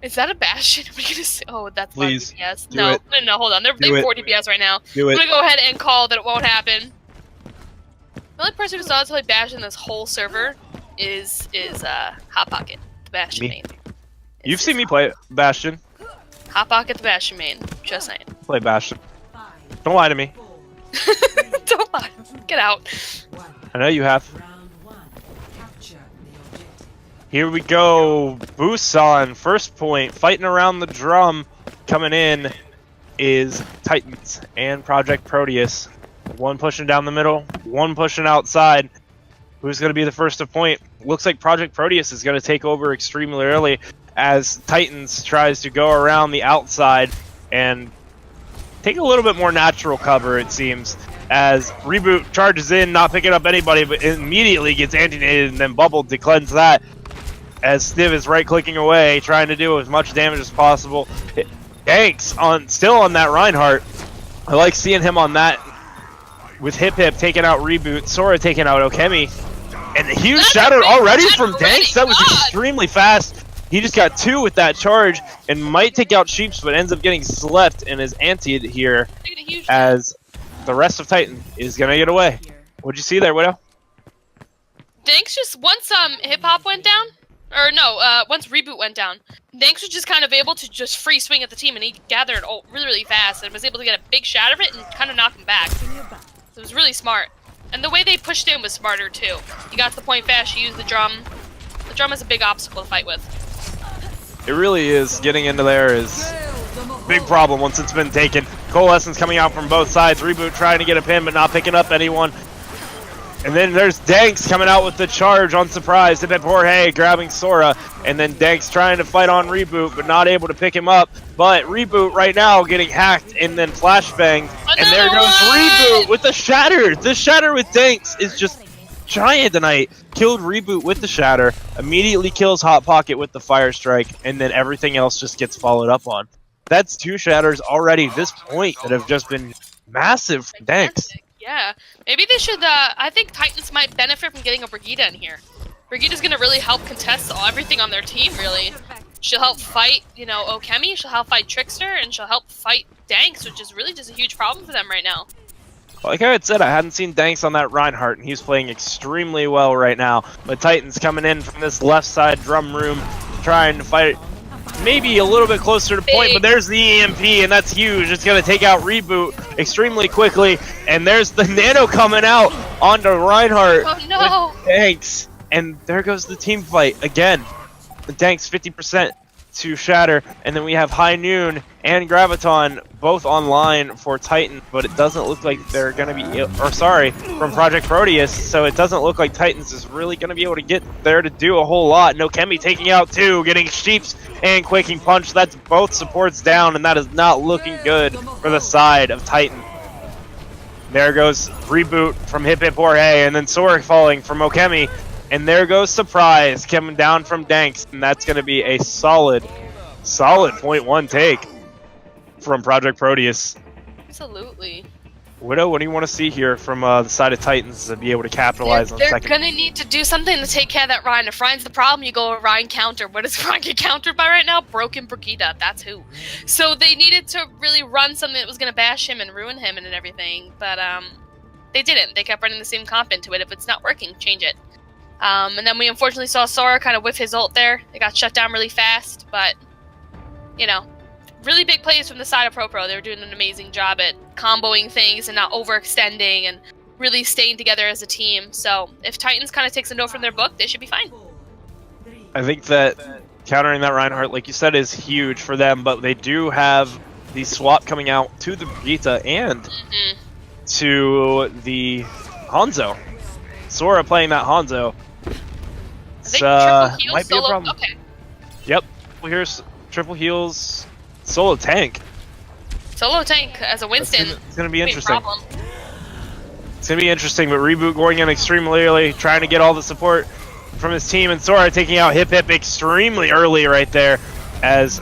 Is that a Bastion? Are we gonna say, oh, that's not DPS. No, hold on. They're 4 DPS right now. I'm gonna go ahead and call that it won't happen. The only person who saw us play Bastion this whole server is Hot Pocket, the Bastion main. You've seen me play Bastion. Hot Pocket, the Bastion main. Just saying. Play Bastion. Don't lie to me. Don't lie. Get out. I know you have. Here we go. Busan, first point, fighting around the drum. Coming in is Titans and Project Proteus. One pushing down the middle, one pushing outside. Who's going to be the first to point? Looks like Project Proteus is going to take over extremely early as Titans tries to go around the outside and take a little bit more natural cover, it seems, as Reboot charges in, not picking up anybody, but immediately gets anti-nated and then bubbled to cleanse that. As Stiv is right-clicking away, trying to do as much damage as possible. Danks still on that Reinhardt. I like seeing him on that with Hip taking out Reboot, Sora taking out O.C.C. And a huge shatter already from Danks. That was extremely fast. He just got 2 with that charge and might take out Sheeps, but ends up getting slept and is antied here as the rest of Titan is going to get away. What'd you see there, Widow? Danks just, once Hip Hop went down, or no, once Reboot went down, Danks was just kind of able to just free swing at the team, and he gathered really, really fast, and was able to get a big shot of it and kind of knock him back. So it was really smart. And the way they pushed in was smarter, too. He got to the point fast, he used the drum. The drum is a big obstacle to fight with. It really is. Getting into there is a big problem once it's been taken. Coalescence coming out from both sides. Reboot trying to get a pin, but not picking up anyone. And then there's Danks coming out with the charge on surprise. Hip Jorge grabbing Sora. And then Danks trying to fight on Reboot, but not able to pick him up. But Reboot right now getting hacked and then flashbanged. And there goes Reboot with the shatter. The shatter with Danks is just giant tonight. Killed Reboot with the shatter. Immediately kills Hot Pocket with the fire strike. And then everything else just gets followed up on. That's 2 shatters already at this point that have just been massive from Danks. Yeah, maybe they should, I think Titans might benefit from getting a Brigitte in here. Brigitte's gonna really help contest everything on their team, really. She'll help fight, O.C.C, she'll help fight Trickster, and she'll help fight Danks, which is really just a huge problem for them right now. Like I had said, I hadn't seen Danks on that Reinhardt, and he's playing extremely well right now. But Titans coming in from this left side drum room, trying to fight maybe a little bit closer to point, but there's the EMP, and that's huge. It's going to take out Reboot extremely quickly, and there's the Nano coming out onto Reinhardt with Danks, and there goes the team fight again. The Danks 50% to shatter, and then we have High Noon and Graviton both online for Titan, but it doesn't look like they're going to be, from Project Proteus, so it doesn't look like Titans is really going to be able to get there to do a whole lot. No Kemi taking out 2, getting Sheeps and Quaking Punch. That's both supports down, and that is not looking good for the side of Titan. There goes Reboot from Hip Jorge, and then Sora falling from O.C.C. And there goes Surprise coming down from Danks, and that's going to be a solid 0.1 take from Project Proteus. Absolutely. Widow, what do you want to see here from the side of Titans to be able to capitalize on They're second? gonna need to do something to take care of that Ryan. If Ryan's the problem, you go Ryan counter. What does Ryan get countered by right now? Broken Brigitte. That's who. So they needed to really run something that was gonna bash him and ruin him and everything. But they didn't. They kept running the same comp into it. If it's not working, change it. And then we unfortunately saw Sora kind of whiff his ult there. It got shut down really fast, but you know. Really big plays from the side of Pro. They were doing an amazing job at comboing things and not overextending and really staying together as a team. So if Titans kind of takes a note from their book, they should be fine. I think that countering that Reinhardt, like you said, is huge for them, but they do have the swap coming out to the Brigitte and to the Hanzo. Sora playing that Hanzo. I think triple heal might be a solo. problem. Okay. Yep. Well, here's triple heals. Solo tank. Solo tank as a Winston. It's gonna be Big interesting. problem. It's gonna be interesting, but Reboot going in extremely early, trying to get all the support from his team, and Sora taking out Hip Hip extremely early right there, as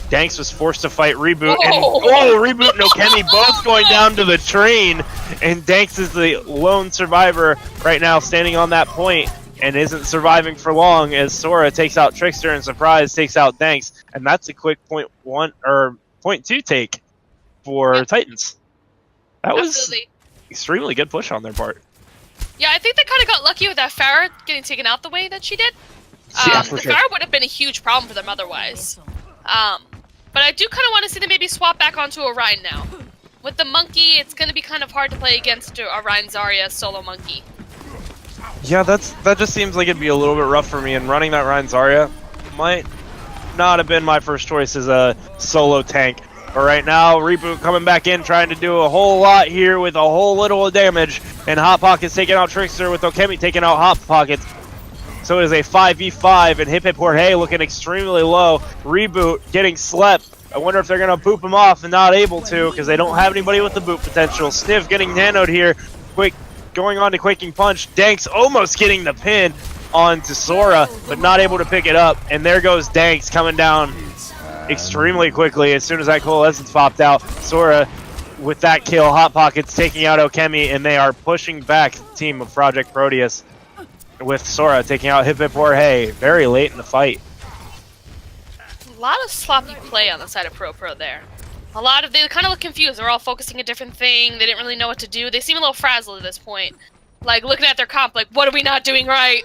Danks was forced to fight Reboot, and Reboot and Okemi both going down to the train, and Danks is the lone survivor right now, standing on that point, and isn't surviving for long as Sora takes out Trickster and Surprise takes out Danks, and that's a quick point 2 take for Titans. That was extremely good push on their part. Yeah, I think they kind of got lucky with that Pharah getting taken out the way that she did. Yeah, for the sure. Pharah would have been a huge problem for them otherwise. But I do kind of want to see them maybe swap back onto Orion now. With the Monkey, it's going to be kind of hard to play against Orion Zarya solo Monkey. Yeah, that just seems like it'd be a little bit rough for me, and running that Ryan Zarya might not have been my first choice as a solo tank. But right now, Reboot coming back in, trying to do a whole lot here with a whole little damage, and Hot Pockets taking out Trickster with Okemi taking out Hot Pockets. So it is a 5v5, and Hip Hip Jorge looking extremely low. Reboot getting slept. I wonder if they're going to boop him off and not able to, because they don't have anybody with the boop potential. Sniv getting nanoed here. Quick. Going on to Quaking Punch. Danks almost getting the pin onto Sora, but not able to pick it up. And there goes Danks coming down extremely quickly as soon as that Coalescence popped out. Sora with that kill. Hot Pockets taking out Okemi, and they are pushing back the team of Project Proteus with Sora taking out Hip Hip Jorge very late in the fight. A lot of sloppy play on the side of Pro there. They kind of look confused. They're all focusing a different thing. They didn't really know what to do. They seem a little frazzled at this point. Like, looking at their comp, like, what are we not doing right?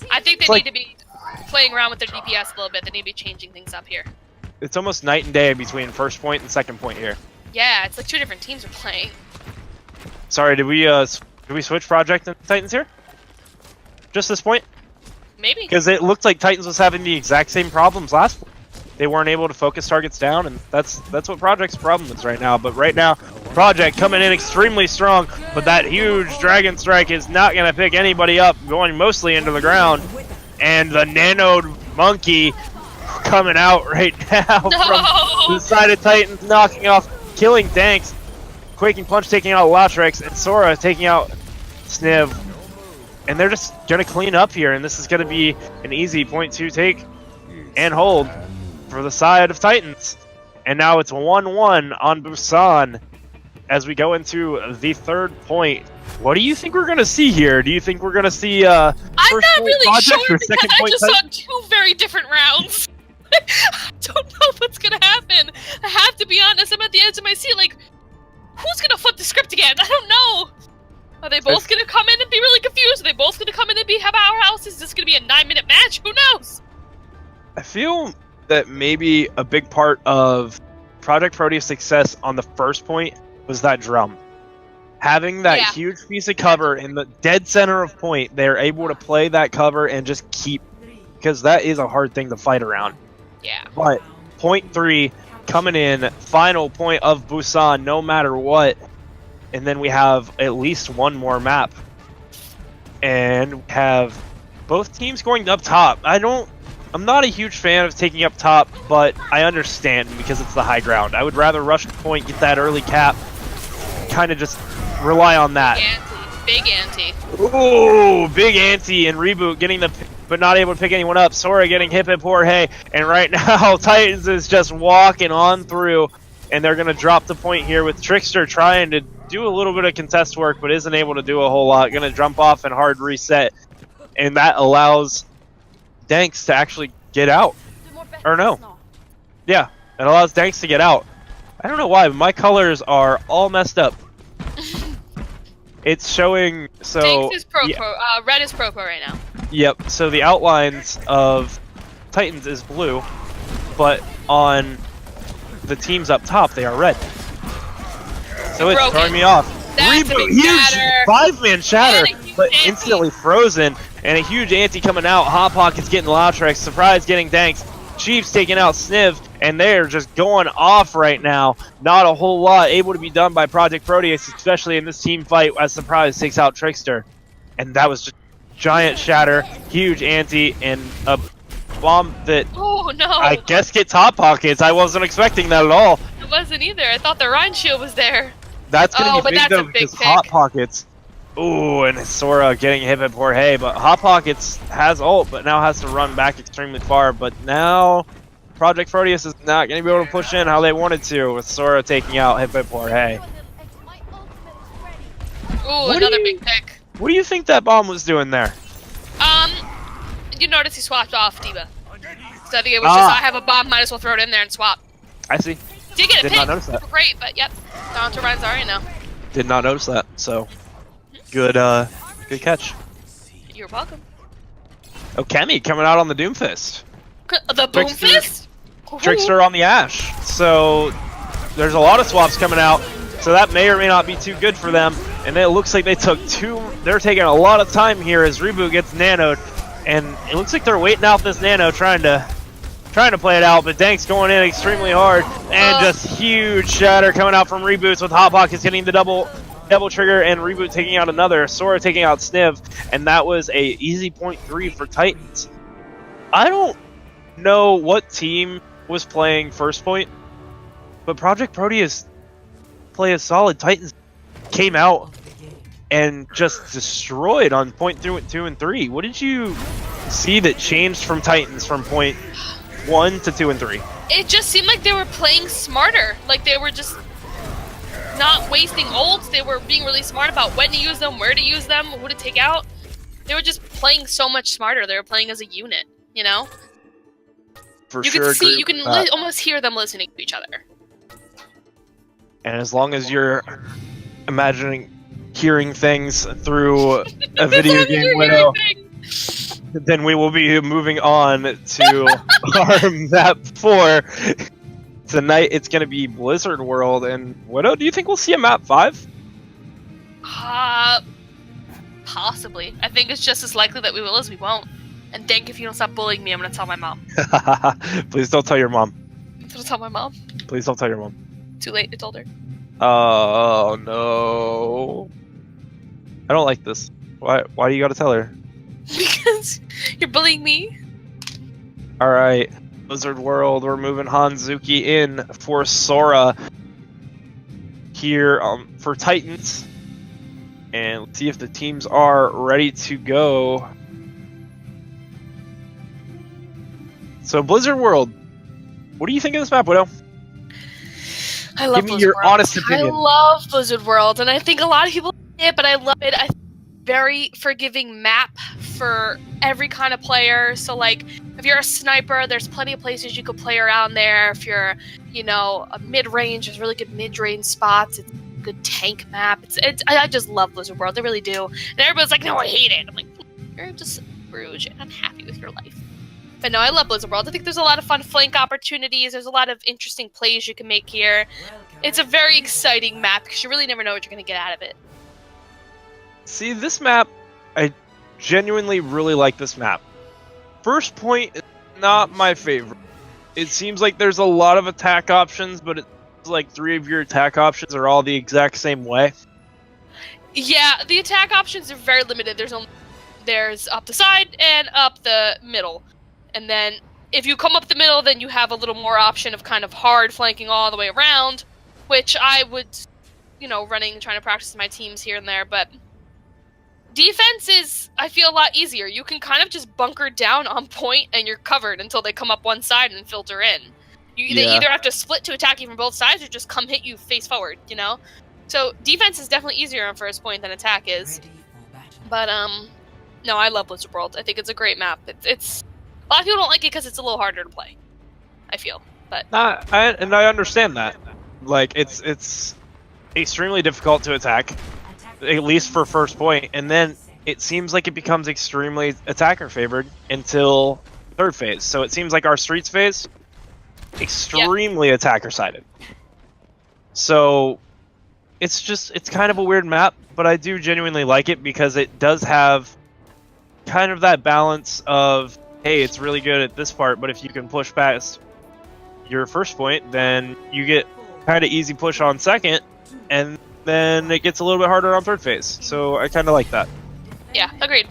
I think they need to be playing around with their DPS a little bit. They need to be changing things up here. It's almost night and day between first point and second point here. Yeah, it's like two different teams are playing. Sorry, did we switch Project and Titans here? Just this point? Maybe. Because it looked like Titans was having the exact same problems last point. They weren't able to focus targets down, and that's what Project's problem is right now. But right now, Project coming in extremely strong, but that huge Dragon Strike is not going to pick anybody up, going mostly into the ground. And the nanoed Monkey coming out right now from the side of Titans, knocking off, killing Danks. Quaking Punch taking out Latrex, and Sora taking out Sniv. And they're just going to clean up here, and this is going to be an easy point 2 take and hold for the side of Titans. And now it's 1-1 on Busan as we go into the third point. What do you think we're going to see here? Do you think we're going to see I'm not really Project sure or because second I point just saw two very different rounds. I don't know what's going to happen. I have to be honest. I'm at the edge of my seat like, who's going to flip the script again? I don't know. Are they both going to come in and be really confused? Are they both going to come in and be powerhouse? Is this going to be a 9-minute match? Who knows? I feel that maybe a big part of Project Proteus' success on the first point was that drum. Having that huge piece of cover in the dead center of point, they're able to play that cover and just keep, because that is a hard thing to fight around. Yeah. But point 3 coming in, final point of Busan, no matter what. And then we have at least one more map. And we have both teams going up top. I'm not a huge fan of taking up top, but I understand because it's the high ground. I would rather rush the point, get that early cap, kind of just rely on that. Big ante. Ooh, big ante, and Reboot getting the, but not able to pick anyone up. Sora getting Hip Hip Jorge, and right now Titans is just walking on through, and they're going to drop the point here with Trickster trying to do a little bit of contest work, but isn't able to do a whole lot. Going to jump off and hard reset, and that allows Danks to actually get out. Or no. Yeah, it allows Danks to get out. I don't know why, but my colors are all messed up. It's showing, so... Danks is red is pro right now. Yep, so the outlines of Titans is blue, but on the teams up top, they are red. So it's throwing me off. That's Reboot, huge 5-man shatter, but instantly frozen, and a huge anti coming out. Hot Pocket's getting Lautrec, Surprise getting Danks, Chiefs taking out Sniv, and they're just going off right now. Not a whole lot able to be done by Projekt Proteus, especially in this team fight as Surprise takes out Trickster. And that was just giant shatter, huge anti, and a bomb that I guess gets Hot Pockets. I wasn't expecting that at all. It wasn't either. I thought the Rhine shield was there. That's going to be big though, because Hot Pockets. Ooh, and Sora getting hit by poor Hay, but Hot Pockets has ult, but now has to run back extremely far. But now Projekt Proteus is not going to be able to push in how they wanted to, with Sora taking out hit by poor Hay. Ooh, another big pick. What do you think that bomb was doing there? You notice he swapped off D.Va. So I think it was just, I have a bomb, might as well throw it in there and swap. I see. Did get a pick. Not notice that. Great, but yep. Down to Rhine Zarya now. Did not notice that, so good good catch. You're welcome. Oh, Kemi coming out on the Doomfist. The Boomfist? Trickster on the Ashe. So there's a lot of swaps coming out, so that may or may not be too good for them. And it looks like they took they're taking a lot of time here as Reboot gets nanoed. And it looks like they're waiting out this nano, trying to play it out, but Danks going in extremely hard, and just huge shatter coming out from Reboots with Hot Pockets getting the double trigger, and Reboot taking out another, Sora taking out Sniv, and that was a easy .3 for Titans. I don't know what team was playing first point, but Projekt Proteus play a solid. Titans came out and just destroyed on point 2 and 3. What did you see that changed from Titans from point 1 to 2 and 3? It just seemed like they were playing smarter. Like they were just not wasting ults. They were being really smart about when to use them, where to use them, who to take out. They were just playing so much smarter. They were playing as a unit, you know? You can almost hear them listening to each other. And as long as you're hearing things through a video game window, then we will be moving on to our map 4. Tonight it's going to be Blizzard World, and Widow, do you think we'll see a map 5? Possibly. I think it's just as likely that we will as we won't. And Dank, if you don't stop bullying me, I'm going to tell my mom. Please don't tell your mom. Don't tell my mom. Please don't tell your mom. Too late, I told her. Oh no. I don't like this. Why do you gotta tell her? Because you're bullying me. Alright. Blizzard World, we're moving Hanzuki in for Sora here for Titans. And let's see if the teams are ready to go. So Blizzard World, what do you think of this map, Widow? I love Give me your honest opinion. I love Blizzard World, and I think a lot of people hate it, but I love it. I think it's a very forgiving map for every kind of player. So, like, if you're a sniper, there's plenty of places you could play around there. If you're, a mid-range, there's really good mid-range spots. It's a good tank map. I just love Blizzard World. I really do. And everybody's like, no, I hate it. I'm like, you're just Bruges and unhappy with your life. But no, I love Blizzard World. I think there's a lot of fun flank opportunities. There's a lot of interesting plays you can make here. It's a very exciting map because you really never know what you're going to get out of it. See, this map, I genuinely really like this map. First point is not my favorite. It seems like there's a lot of attack options, but it's like 3 of your attack options are all the exact same way. Yeah, the attack options are very limited. There's up the side and up the middle. And then if you come up the middle, then you have a little more option of kind of hard flanking all the way around, which I would, trying to practice my teams here and there. But defense is, I feel, a lot easier. You can kind of just bunker down on point and you're covered until they come up one side and filter in. They either have to split to attack you from both sides or just come hit you face forward, So defense is definitely easier on first point than attack is. But no, I love Blizzard World. I think it's a great map. It's a lot of people don't like it because it's a little harder to play, I feel. But I understand that. Like it's extremely difficult to attack, at least for first point, and then it seems like it becomes extremely attacker favored until third phase. So it seems like our streets phase extremely attacker sided. So it's kind of a weird map, but I do genuinely like it because it does have kind of that balance of, hey, it's really good at this part, but if you can push past your first point, then you get kind of easy push on second, and then it gets a little bit harder on third phase. So I kind of like that. Yeah, agreed.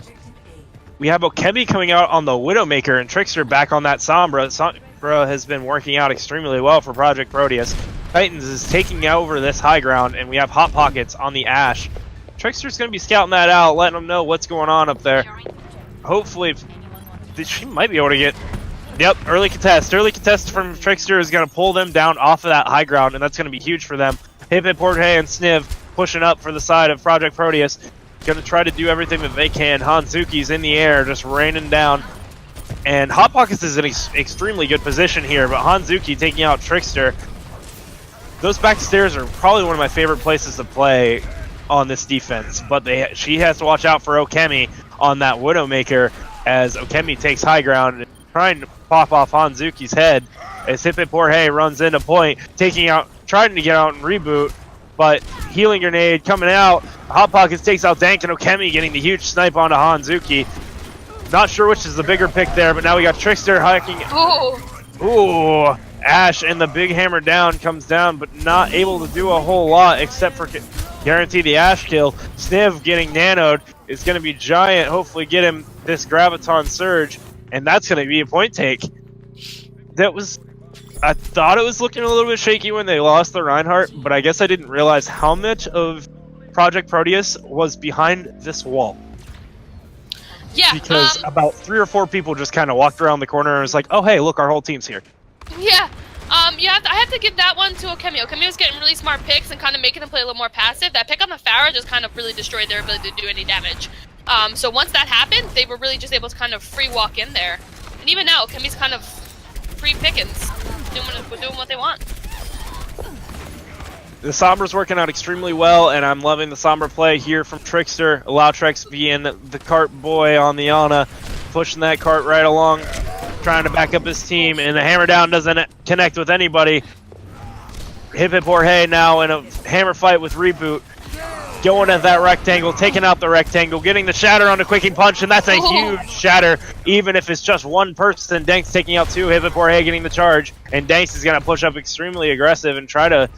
We have O.C.C coming out on the Widowmaker and Trickster back on that Sombra. Sombra has been working out extremely well for Project Proteus. Titans is taking over this high ground, and we have Hot Pockets on the Ashe. Trickster's going to be scouting that out, letting them know what's going on up there. Hopefully, she might be able to get... Yep, early contest. Early contest from Trickster is going to pull them down off of that high ground, and that's going to be huge for them. Hip Jorge and Sniv pushing up for the side of Project Proteus. Going to try to do everything that they can. Hanzuki's in the air, just raining down. And Hot Pockets is in an extremely good position here, but Hanzuki taking out Trickster. Those back stairs are probably one of my favorite places to play on this defense, but she has to watch out for O.C.C on that Widowmaker as O.C.C takes high ground and trying to pop off Hanzuki's head as Hip Jorge runs into point, trying to get out and reboot, but healing grenade coming out. Hot Pockets takes out Dank and O.C.C getting the huge snipe onto Hanzuki. Not sure which is the bigger pick there, but now we got Trickster hiking. Ooh, Ashe and the big hammer down comes down, but not able to do a whole lot except for guarantee the Ashe kill. Sniv getting nanoed is going to be giant. Hopefully get him this Graviton Surge, and that's going to be a point take. I thought it was looking a little bit shaky when they lost the Reinhardt, but I guess I didn't realize how much of Project Proteus was behind this wall. Yeah, because about 3 or 4 people just kind of walked around the corner and was like, oh, hey, look, our whole team's here. Yeah, I have to give that one to O.C.C. O.C.C was getting really smart picks and kind of making them play a little more passive. That pick on the Pharah just kind of really destroyed their ability to do any damage. So once that happened, they were really just able to kind of free walk in there. And even now, O.C.C's kind of free pickings, doing what they want. The Sombra's working out extremely well, and I'm loving the Sombra play here from Trickster. Allow-Trex being the cart boy on the Ana, pushing that cart right along, trying to back up his team, and the hammer down doesn't connect with anybody. Hip Jorge now in a hammer fight with Reboot, going at that rectangle, taking out the rectangle, getting the shatter on the quicking punch, and that's a huge shatter, even if it's just one person. Danks taking out 2, Hip Jorge getting the charge, and Danks is going to push up extremely aggressive and try to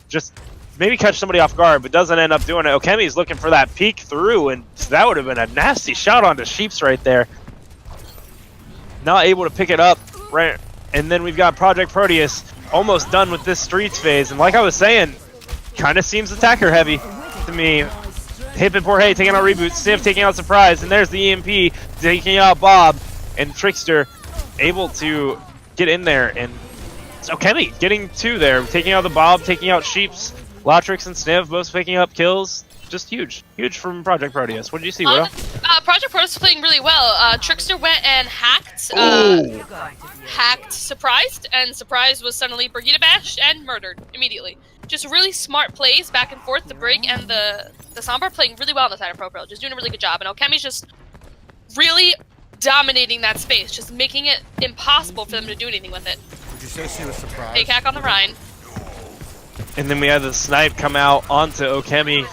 just maybe catch somebody off guard, but doesn't end up doing it. O.C.C is looking for that peek through, and that would have been a nasty shot onto Sheeps right there. Not able to pick it up, right? And then we've got Project Proteus almost done with this streets phase, and like I was saying, kind of seems attacker heavy to me. Hip Jorge taking out Reboot, Sniv taking out Surprise, and there's the EMP taking out Bob, and Trickster able to get in there, and O.C.C getting 2 there, taking out the Bob, taking out Sheeps, Latrix and Sniv both picking up kills. Just huge from Project Proteus. What did you see, Widow? Project Proteus is playing really well. Trickster went and hacked Surprised, and Surprise was suddenly Brigida bashed and murdered immediately. Just really smart plays back and forth. The Brig and the Sombra playing really well on the side of Pro, just doing a really good job. And O.C.C's just really dominating that space, just making it impossible for them to do anything with it. Would you say she was surprised? Big hack on the Rhine. And then we had the snipe come out onto O.C.C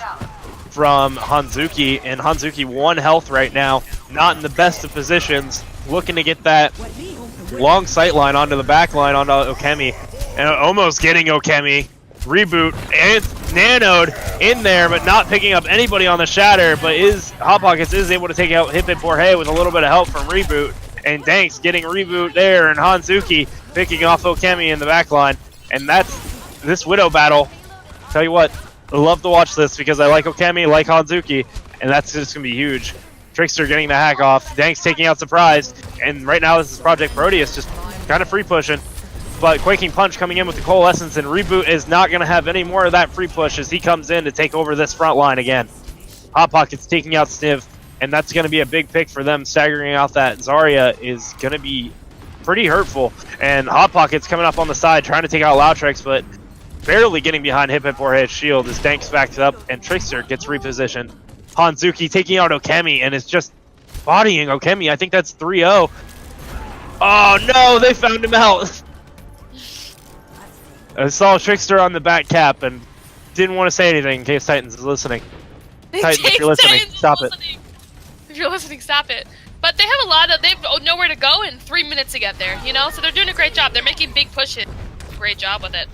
from Hanzuki, and Hanzuki 1 health right now, not in the best of positions, looking to get that long sight line onto the back line onto O.C.C, and almost getting O.C.C. Reboot and nanoed in there, but not picking up anybody on the shatter, but Hot Pockets is able to take out Hip Jorge with a little bit of help from Reboot, and Danks getting Reboot there, and Hanzuki picking off O.C.C in the back line, and that's this Widow battle. Tell you what, I love to watch this because I like O.C.C, like Hanzuki, and that's just going to be huge. Trickster getting the hack off, Danks taking out Surprise, and right now this is Project Proteus just kind of free pushing. but Quaking Punch coming in with the Coalescence, and Reboot is not going to have any more of that free push as he comes in to take over this front line again. Hot Pocket's taking out Sniv, and that's going to be a big pick for them. Staggering out that Zarya is going to be pretty hurtful, and Hot Pocket's coming up on the side trying to take out Lautrix, but barely getting behind Hip Hip Jorge's shield as Dank's backed up, and Trickster gets repositioned. Hanzuki taking out Okemi and is just bodying Okemi. I think that's 3-0. Oh no, they found him out. I saw Trickster on the back cap and didn't want to say anything in case Titans is listening. Titans, if you're listening, stop it. If you're listening, stop it. But they have they have nowhere to go in 3 minutes to get there, you know? So they're doing a great job. They're making big pushes. Great job with it.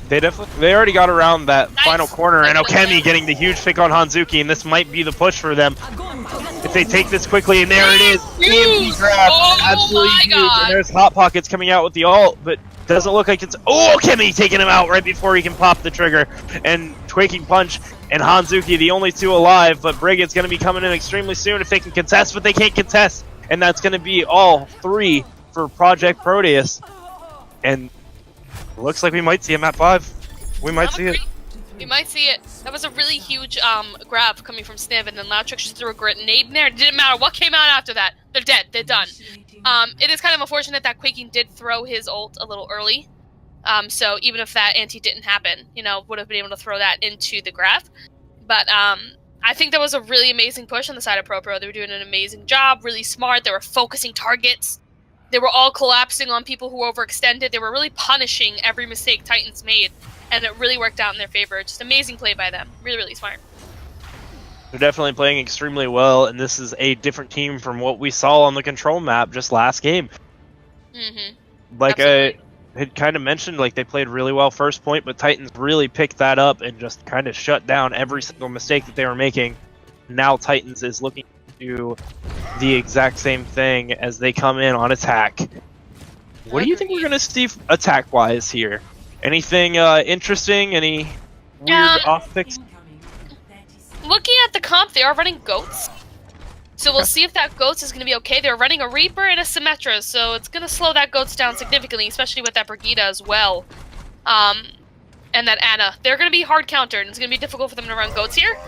They already got around that final corner, and Okemi getting the huge pick on Hanzuki, and this might be the push for them. If they take this quickly, and there it is, EMP grab, absolutely huge, and there's Hot Pockets coming out with the ult, but doesn't look like it's, oh, Okemi taking him out right before he can pop the trigger, and Quaking Punch and Hanzuki, the only two alive, but Brigade's going to be coming in extremely soon if they can contest, but they can't contest, and that's going to be all 3 for Projekt Proteus, and looks like we might see him at 5. We might see it. We might see it. That was a really huge grab coming from Sniv, and then Lautrix just threw a grenade in there. It didn't matter what came out after that. They're dead. They're done. It is kind of unfortunate that Quaking did throw his ult a little early. So even if that anti didn't happen, you know, would have been able to throw that into the graph. But I think that was a really amazing push on the side of Pro. They were doing an amazing job, really smart. They were focusing targets. They were all collapsing on people who overextended. They were really punishing every mistake Titans made, and it really worked out in their favor. Just amazing play by them. Really, really smart. They're definitely playing extremely well, and this is a different team from what we saw on the control map just last game. Like Absolutely. I had kind of mentioned, like they played really well first point, but Titans really picked that up and just kind of shut down every single mistake that they were making. Now Titans is looking to do the exact same thing as they come in on attack. What do you think we're going to see attack-wise here? Anything interesting? Any weird off-picks? Looking at the comp, they are running Goats. So we'll see if that Goats is going to be okay. They're running a Reaper and a Symmetra, so it's going to slow that Goats down significantly, especially with that Brigida as well. And that Ana. They're going to be hard countered, and it's going to be difficult for them to run Goats here.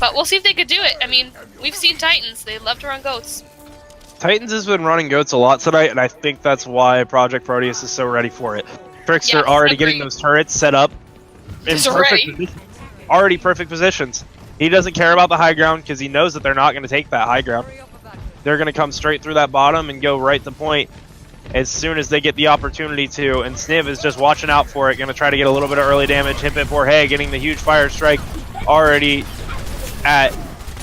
But we'll see if they could do it. I mean, we've seen Titans. They love to run Goats. Titans has been running Goats a lot tonight, and I think that's why Projekt Proteus is so ready for it. Trickster already getting those turrets set up in already perfect positions. He doesn't care about the high ground because he knows that they're not going to take that high ground. They're going to come straight through that bottom and go right to point as soon as they get the opportunity to, and Sniv is just watching out for it, going to try to get a little bit of early damage. Hip Hip Jorge getting the huge fire strike already at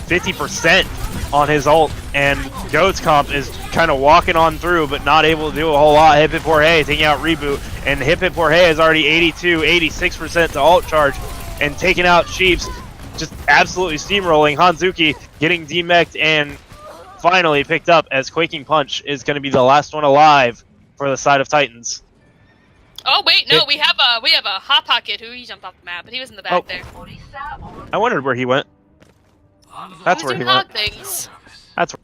50% on his ult, and Goats comp is kind of walking on through but not able to do a whole lot. Hip Hip Jorge taking out Reboot, and Hip Hip Jorge is already 86% to ult charge and taking out Chiefs, just absolutely steamrolling. Hanzuki getting demeched and finally picked up as Quaking Punch is going to be the last one alive for the side of Titans. Oh wait, no, we have a Hot Pocket who he jumped off the map, but he was in the back there. I wondered where he went. That's where he went. Things. That's where.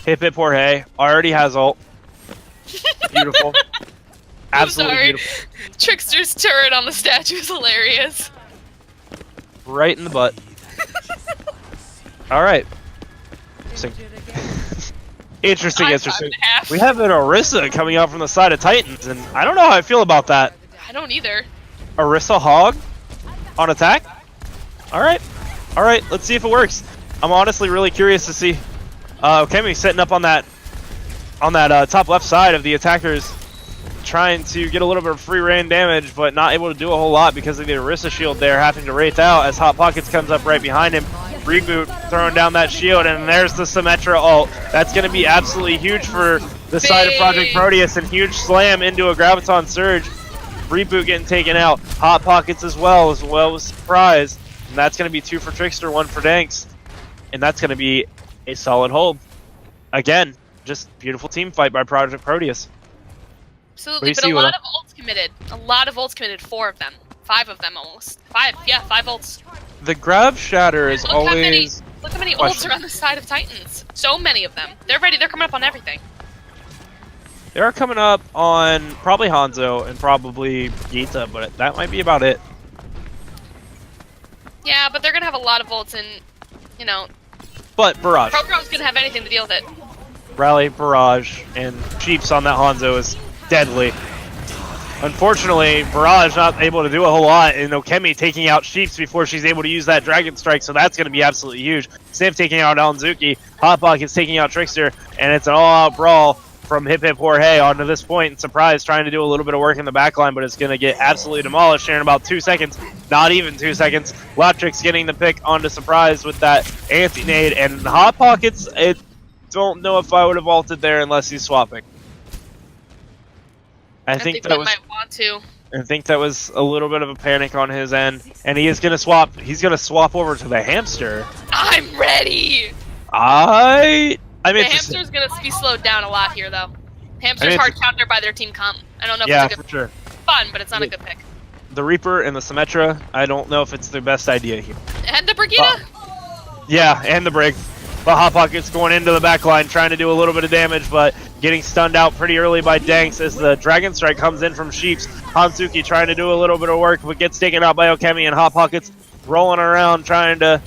Hip Hip Jorge already has ult. Beautiful. Absolutely beautiful. Trickster's turret on the statue is hilarious. Right in the butt. Alright. Interesting. Interesting. We have an Orisa coming out from the side of Titans, and I don't know how I feel about that. I don't either. Orisa Hog on attack? Alright. Alright, let's see if it works. I'm honestly really curious to see Okemi setting up on that top left side of the attackers, trying to get a little bit of free reign damage, but not able to do a whole lot because of the Orisa shield there, having to wraith out as Hot Pockets comes up right behind him. Reboot throwing down that shield, and there's the Symmetra ult. That's going to be absolutely huge for the side of Projekt Proteus, and huge slam into a Graviton Surge. Reboot getting taken out. Hot Pockets as well was surprised. And that's going to be 2 for Trickster, 1 for Danks. And that's going to be a solid hold. Again, just beautiful team fight by Projekt Proteus. Absolutely, but a lot of ults committed. A lot of ults committed, 4 of them. 5 of them almost. 5 ults. The grab shatter is always... Look how many ults are on the side of Titans. So many of them. They're ready, they're coming up on everything. They are coming up on probably Hanzo and probably Gita, but that might be about it. Yeah, but they're gonna have a lot of ults and, you know, But Barrage. Program's gonna have anything to deal with it. Rally, Barrage, and Sheeps on that Hanzo is deadly. Unfortunately, Barrage not able to do a whole lot, and Okemi taking out Sheeps before she's able to use that Dragon Strike, so that's going to be absolutely huge. Sniff taking out Alonzuki, Hot Pockets taking out Trickster, and it's an all-out brawl from Hip Hip Jorge on to this point, and Surprise trying to do a little bit of work in the backline, but it's going to get absolutely demolished here in about 2 seconds. Not even 2 seconds. Laptrix getting the pick onto Surprise with that anti-nade, and Hot Pockets, I don't know if I would have ulted there unless he's swapping. I think that was. Might want to. I think that was a little bit of a panic on his end, and he is gonna swap. He's gonna swap over to the hamster. I'm ready. I'm The interested. hamster's gonna be slowed down a lot here, though. Hamster's hard counter by their team comp. I don't know if Yeah, it's a for good sure. fun, but it's not a good pick. The Reaper and the Symmetra. I don't know if it's the best idea here. And the Brigida. Yeah, and the Brig. But Hot Pocket's going into the back line, trying to do a little bit of damage, but getting stunned out pretty early by Danks as the Dragon Strike comes in from Sheeps. Hansuki trying to do a little bit of work, but gets taken out by Okemi, and Hot Pocket's rolling around trying to,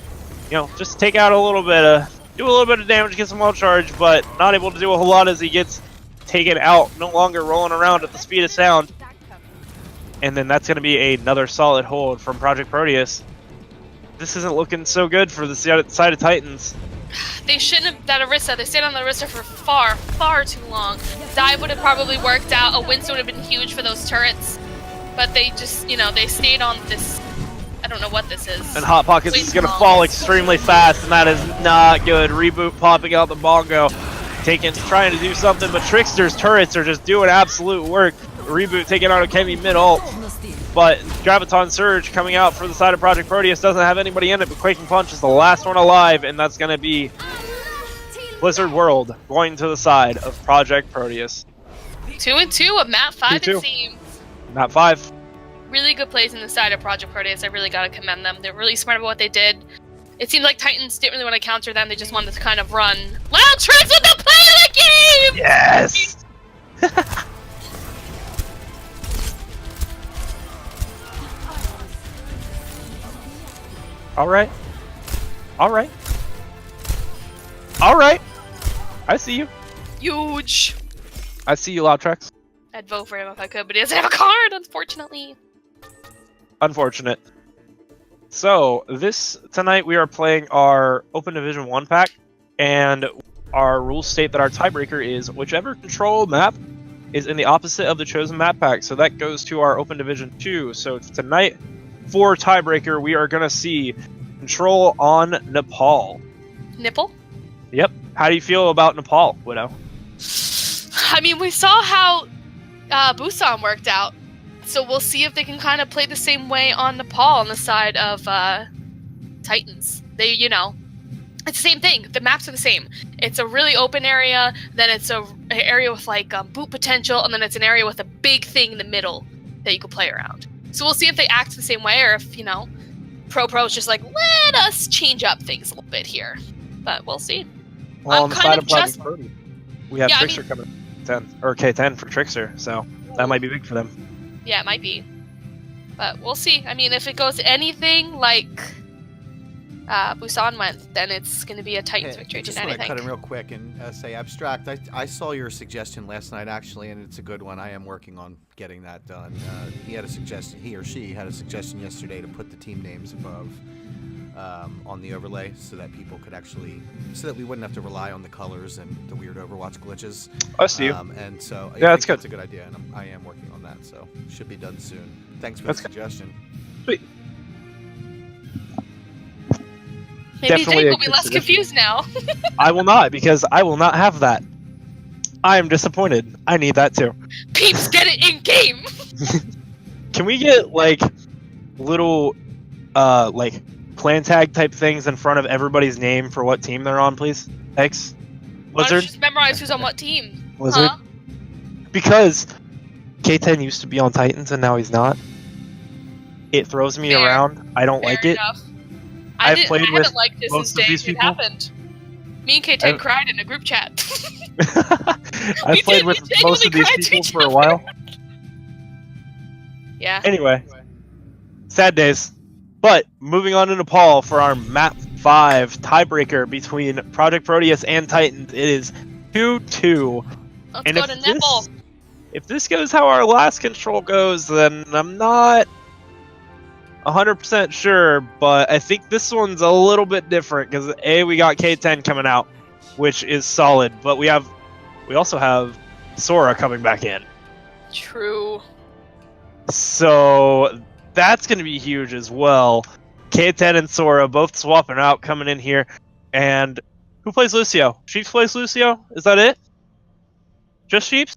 just take out a little bit do a little bit of damage, get some well charge, but not able to do a whole lot as he gets taken out, no longer rolling around at the speed of sound. And then that's going to be another solid hold from Project Proteus. This isn't looking so good for the side of Titans. They shouldn't have that Orisa. They stayed on the Orisa for far, far too long. Dive would have probably worked out. A Winston would have been huge for those turrets. But they just, they stayed on this. I don't know what this is. And Hot Pockets is going to fall extremely fast, and that is not good. Reboot popping out the bongo. Trying to do something, but Trickster's turrets are just doing absolute work. Reboot taking out Okemi mid-ult. But Graviton Surge coming out for the side of Project Proteus doesn't have anybody in it, but Quaking Punch is the last one alive, and that's going to be Blizzard World going to the side of Project Proteus. 2-2 of map 5, 2-2. it seems. Map 5. Really good plays in the side of Project Proteus. I really gotta commend them. They're really smart about what they did. It seemed like Titans didn't really want to counter them. They just wanted to kind of run. Loud Tricks with the play of the game! Yes! Alright. Alright. Alright. I see you. Huge. I see you, Lautrix. I'd vote for him if I could, but he doesn't have a card, unfortunately. Unfortunate. So, tonight we are playing our Open Division 1 pack, and our rules state that our tiebreaker is whichever control map is in the opposite of the chosen map pack. So that goes to our Open Division 2. So tonight, for tiebreaker, we are going to see control on Nepal. Nipple? Yep. How do you feel about Nepal, Widow? I mean, we saw how Busan worked out. So we'll see if they can kind of play the same way on Nepal on the side of Titans. They, it's the same thing. The maps are the same. It's a really open area, then it's an area with like boot potential, and then it's an area with a big thing in the middle that you can play around. So we'll see if they act the same way, or if, Pro is just like, let us change up things a little bit here. But we'll see. Well, I'm on the kind side of of Project just- Proteus, we have Trickster coming 10, or K10 for Trickster, so that might be big for them. Yeah, it might be. But we'll see. I mean, if it goes anything like Busan went, then it's going to be a Titans victory just tonight, want I to cut think. in real quick and say, Abstract, I saw your suggestion last night, actually, and it's a good one. I am working on getting that done. He or she had a suggestion yesterday to put the team names above on the overlay so that people could so that we wouldn't have to rely on the colors and the weird Overwatch glitches. I see you. And so I that's think good. that's a good idea, and I am working on that, so should be done soon. Thanks for That's the good. suggestion. Sweet. Maybe Definitely Jake a will be good less suggestion. confused now. I will not, because I will not have that. I am disappointed. I need that too. Peeps get it in game. Can we get little clan tag type things in front of everybody's name for what team they're on, please? X? Why don't you Blizzard? just memorize who's on what team? Blizzard? Huh? Because K10 used to be on Titans and now he's not. It throws me Fair. around. I don't Fair like it. enough. I've I played haven't with liked this most since of these it people. happened. Me and K10 cried in a group chat. I've played with most of these people for a while. Yeah. Anyway, sad days. But moving on to Nepal for our map 5 tiebreaker between Project Proteus and Titans. It is 2-2. Let's And go to Nepal. if this goes how our last control goes, then I'm not 100% sure, but I think this one's a little bit different because we got K10 coming out, which is solid, but we also have Sora coming back in. True. So that's going to be huge as well. K10 and Sora both swapping out, coming in here. And who plays Lucio? Sheeps plays Lucio? Is that it? Just Sheeps?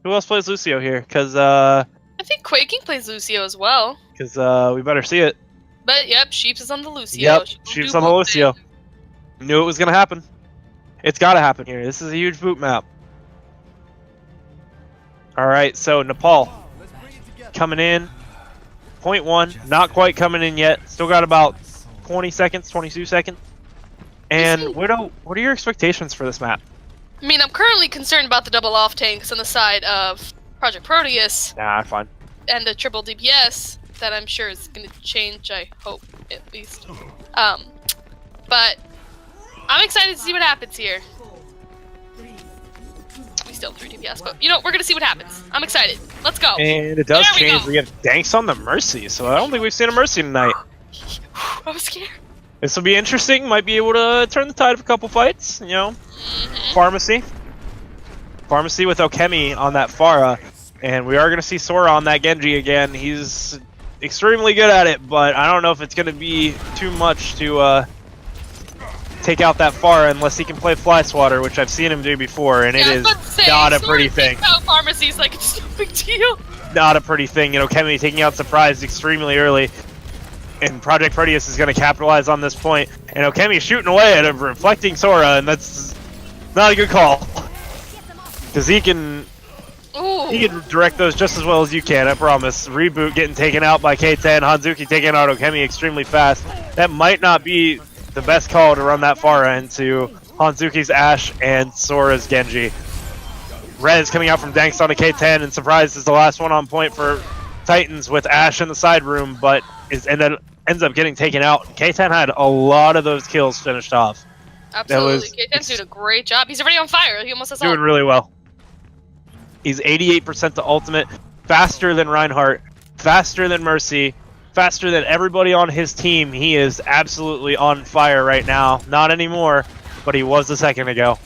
Who else plays Lucio here? Because I think Quaking plays Lucio as well. Because we better see it. But yep, Sheeps is on the Lucio. Yep, Sheeps on the Lucio. Knew it was going to happen. It's got to happen here. This is a huge boot map. Alright, so Nepal coming in. 0.1, not quite coming in yet. Still got about 20 seconds, 22 seconds. And Widow, what are your expectations for this map? I mean, I'm currently concerned about the double off tanks on the side of Project Proteus. Nah, fine. And the triple DPS that I'm sure is going to change, I hope, at least. But I'm excited to see what happens here. We still have 3 DPS, but you know, we're going to see what happens. I'm excited. Let's go. And it does change. We have Danks on the Mercy, so I don't think we've seen a Mercy tonight. I was scared. This will be interesting. Might be able to turn the tide of a couple fights, you know. Pharmacy with Okemi on that Pharah. And we are going to see Sora on that Genji again. He's extremely good at it, but I don't know if it's going to be too much to take out that Pharah unless he can play Fly Swatter, which I've seen him do before, and it is not a pretty thing. Pharmacy's like, it's no big deal. Not a pretty thing. You know, Okemi taking out Surprise extremely early. And Project Proteus is going to capitalize on this point. And Okemi shooting away at a reflecting Sora, and that's not a good call. Because he can direct those just as well as you can, I promise. Reboot getting taken out by K10, Hanzuki taking out Okemi extremely fast. That might not be the best call to run that Pharah into Hanzuki's Ashe and Sora's Genji. Rez coming out from Danks on a K10, and Surprise is the last one on point for Titans with Ashe in the side room, but ends up getting taken out. K10 had a lot of those kills finished off. Absolutely. K10's doing a great job. He's already on fire. He almost has doing really well. He's 88% to ultimate, faster than Reinhardt, faster than Mercy, faster than everybody on his team. He is absolutely on fire right now. Not anymore, but he was a second ago.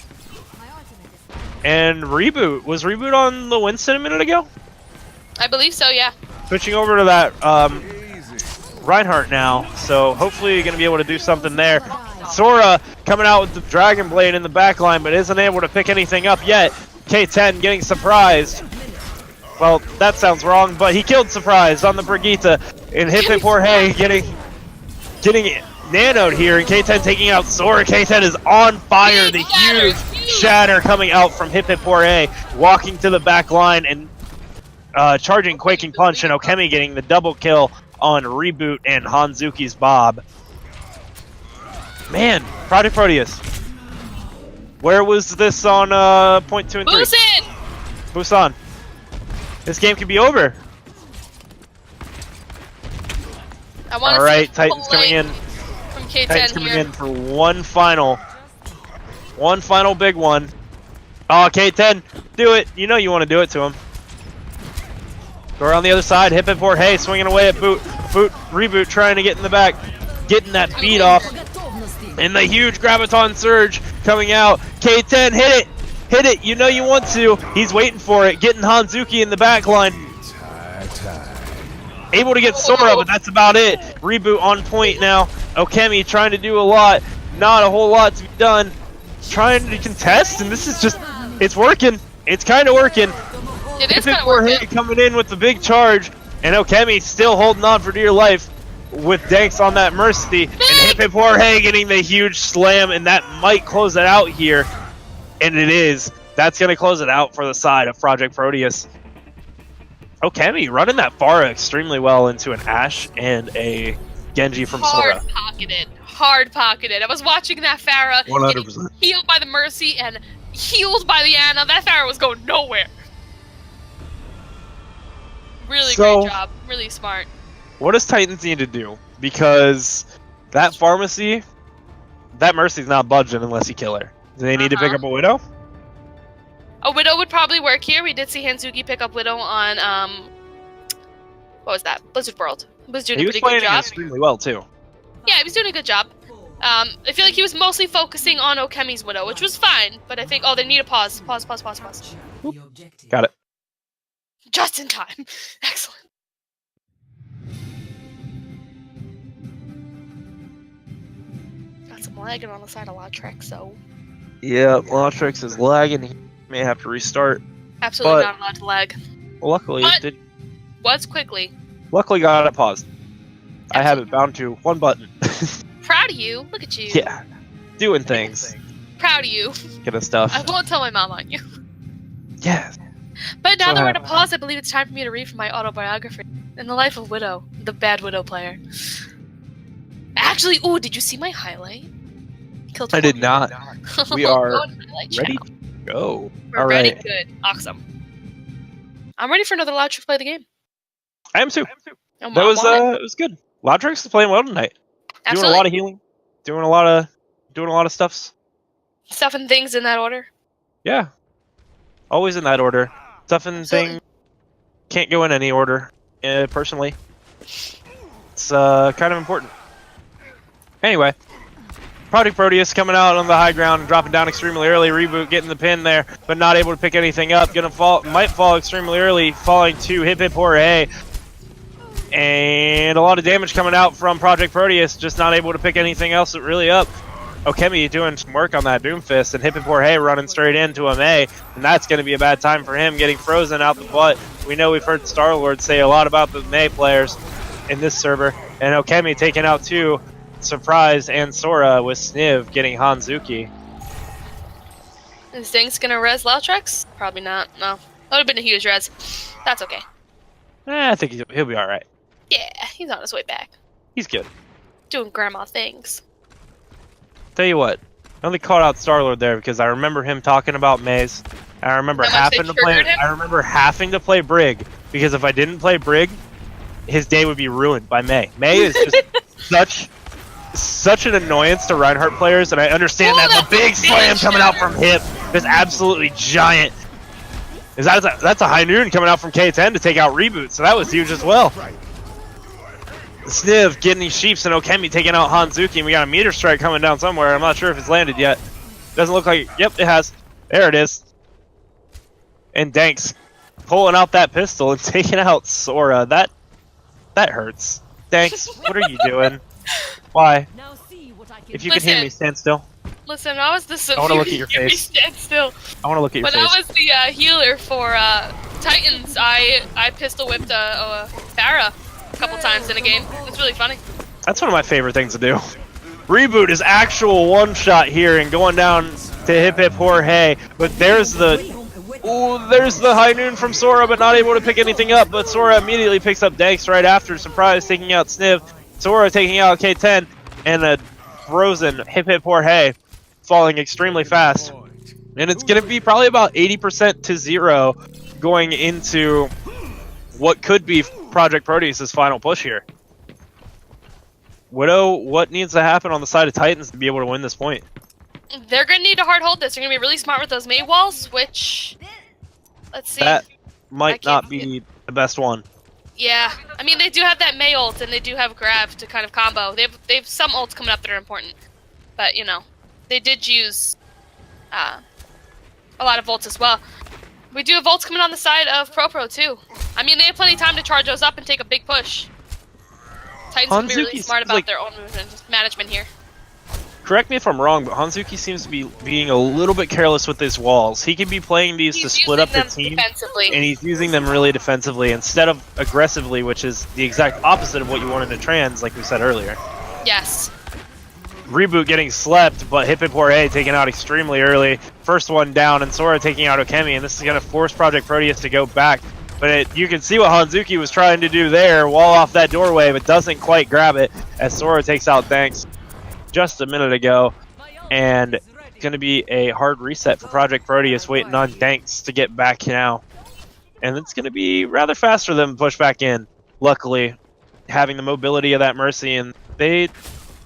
And Reboot. Was Reboot on the Winston a minute ago? I believe so, yeah. Switching over to that Reinhardt now, so hopefully you're going to be able to do something there. Sora coming out with the Dragon Blade in the backline, but isn't able to pick anything up yet. K10 getting surprised. Well, that sounds wrong, but he killed Surprise on the Brigitte. And Hippe Jorge getting nanoed here, and K10 taking out Sora. K10 is on fire. The huge shatter coming out from Hippe Jorge, walking to the back line and charging Quaking Punch, and Okemi getting the double kill on Reboot and Hanzuki's Bob. Man, Project Proteus. Where was this on 0.2 and 3? Busan! This game could be over. Alright, Titans coming in. From K10 Titans coming in for one final big one. Oh, K10, do it. You know you want to do it to him. Door on the other side, Hippe Jorge swinging away at Reboot trying to get in the back, getting that beat off. And the huge Graviton Surge coming out. K10, hit it, you know you want to. He's waiting for it, getting Hanzuki in the back line. Able to get Sora, but that's about it. Reboot on point now. Okemi trying to do a lot, not a whole lot to be done. Trying to contest, and this is just, it's working. It's kind of working. It is kind of working. Coming in with the big charge, and Okemi still holding on for dear life with Danks on that Mercy, and Hippe Jorge getting the huge slam, and that might close it out here, and it is. That's going to close it out for the side of Project Proteus. Okemi running that Pharah extremely well into an Ashe and a Genji from Sora. hard pocketed. I was watching that Pharah 100%. getting healed by the Mercy and healed by the Ana. That Pharah was going nowhere. Really So- great job. Really smart. What does Titans need to do? Because that pharmacy, that Mercy's not budging unless you kill her. Do they need to pick up a Widow? A Widow would probably work here. We did see Hanzuki pick up Widow on, what was that? Blizzard World. He was doing He a was pretty playing good job. extremely well too. Yeah, he was doing a good job. I feel like he was mostly focusing on Okemi's Widow, which was fine, but I think, oh, they need a pause. Pause. Got it. Just in time. Excellent. Got some lagging on the side of Lautrec, so Yeah, Lautrec is lagging. He may have to restart. absolutely But- not allowed to lag. Luckily, But- it did. Was quickly. Luckily, got it paused. I have it bound to one button. Proud of you. Look at you. Yeah, doing things, Proud of you. kind of stuff. I won't tell my mom on you. Yes. But now So that we're at a happy. pause, I believe it's time for me to read from my autobiography. In the life of Widow, the bad Widow player. Actually, ooh, did you see my highlight? Killed I did 4 not. people. We are Go to highlight ready chat. to go. We're All ready. right. Good. Awesome. I'm ready for another Lautrec to play the game. I am too. I'm That was on it. it was good. Lautrec is playing well tonight. Absolutely. Doing a lot of healing. Doing a lot of stuffs. Stuff and things in that order. Yeah. Always in that order. Stuff and Absolutely. thing can't go in any order. Personally, it's kind of important. Anyway, Project Proteus coming out on the high ground and dropping down extremely early. Reboot getting the pin there, but not able to pick anything up. Might fall extremely early, falling to Hip Hip Hooray. And a lot of damage coming out from Project Proteus, just not able to pick anything else really up. Okemi doing some work on that Doomfist, and Hip Hip Hooray running straight into a May, and that's going to be a bad time for him, getting frozen out the butt. We know we've heard Star-Lord say a lot about the May players in this server, and Okemi taking out 2, Surprise and Sora with Sniv getting Hanzuki. Is Ding's gonna res Lautrec? Probably not. No. That would have been a huge res. That's okay. I think he'll be alright. Yeah, he's on his way back. He's good. Doing grandma things. Tell you what, I only called out Star-Lord there because I remember him talking about Maze. I remember How much they having to play. triggered him? I remember having to play Brig because if I didn't play Brig, his day would be ruined by May. May is just such an annoyance to Reinhardt players, and I understand Oh, that that's the a big big slam coming out from Hip is absolutely giant. That's a high noon coming out from K10 to take out Reboot, so that was huge as well. Sniv getting these Sheeps and Okemi taking out Hanzuki, and we got a meter strike coming down somewhere. I'm not sure if it's landed yet. Doesn't look like. Yep, it has. There it is. And Danks pulling out that pistol and taking out Sora. That hurts. Danks, what are you doing? Why? If you can hear me, stand still. Listen, I was the I wanna look at your face. Stand still. I want to look at your When face. I was the healer for Titans, I pistol whipped Pharah a couple times in a game. It's really funny. That's one of my favorite things to do. Reboot is actual one-shot here and going down to Hip Hip Hooray, but there's the high noon from Sora, but not able to pick anything up. But Sora immediately picks up Danks right after. Surprise, taking out Sniv. Sora taking out K10, and a frozen Hip Hip Hooray falling extremely fast. And it's going to be probably about 80% to 0 going into what could be Project Proteus' final push here. Widow, what needs to happen on the side of Titans to be able to win this point? They're gonna need to hard hold this. They're gonna be really smart with those May walls, which let's see. That I might can't not see be the best one. Yeah, I mean they do have that May ult and they do have grab to kind of combo. They've some ults coming up that are important, but you know, they did use a lot of ults as well. We do have ults coming on the side of Pro too. I mean they have plenty of time to charge those up and take a big push. Titans gonna be really Hanzuki smart seems about like- their own movement management here. Correct me if I'm wrong, but Hanzuki seems to be being a little bit careless with his walls. He could be playing these to He's split up using the them team, defensively. and he's using them really defensively instead of aggressively, which is the exact opposite of what you want in a trans, like we said earlier. Yes. Reboot getting slept, but Hip Hip Hooray taken out extremely early. First one down, and Sora taking out Okemi, and this is going to force Project Proteus to go back. But you can see what Hanzuki was trying to do there, wall off that doorway, but doesn't quite grab it as Sora takes out Danks. just a minute ago, and it's going to be a hard reset for Project Proteus, waiting on Danks to get back now. And it's going to be rather fast for them to push back in, luckily, having the mobility of that Mercy, and they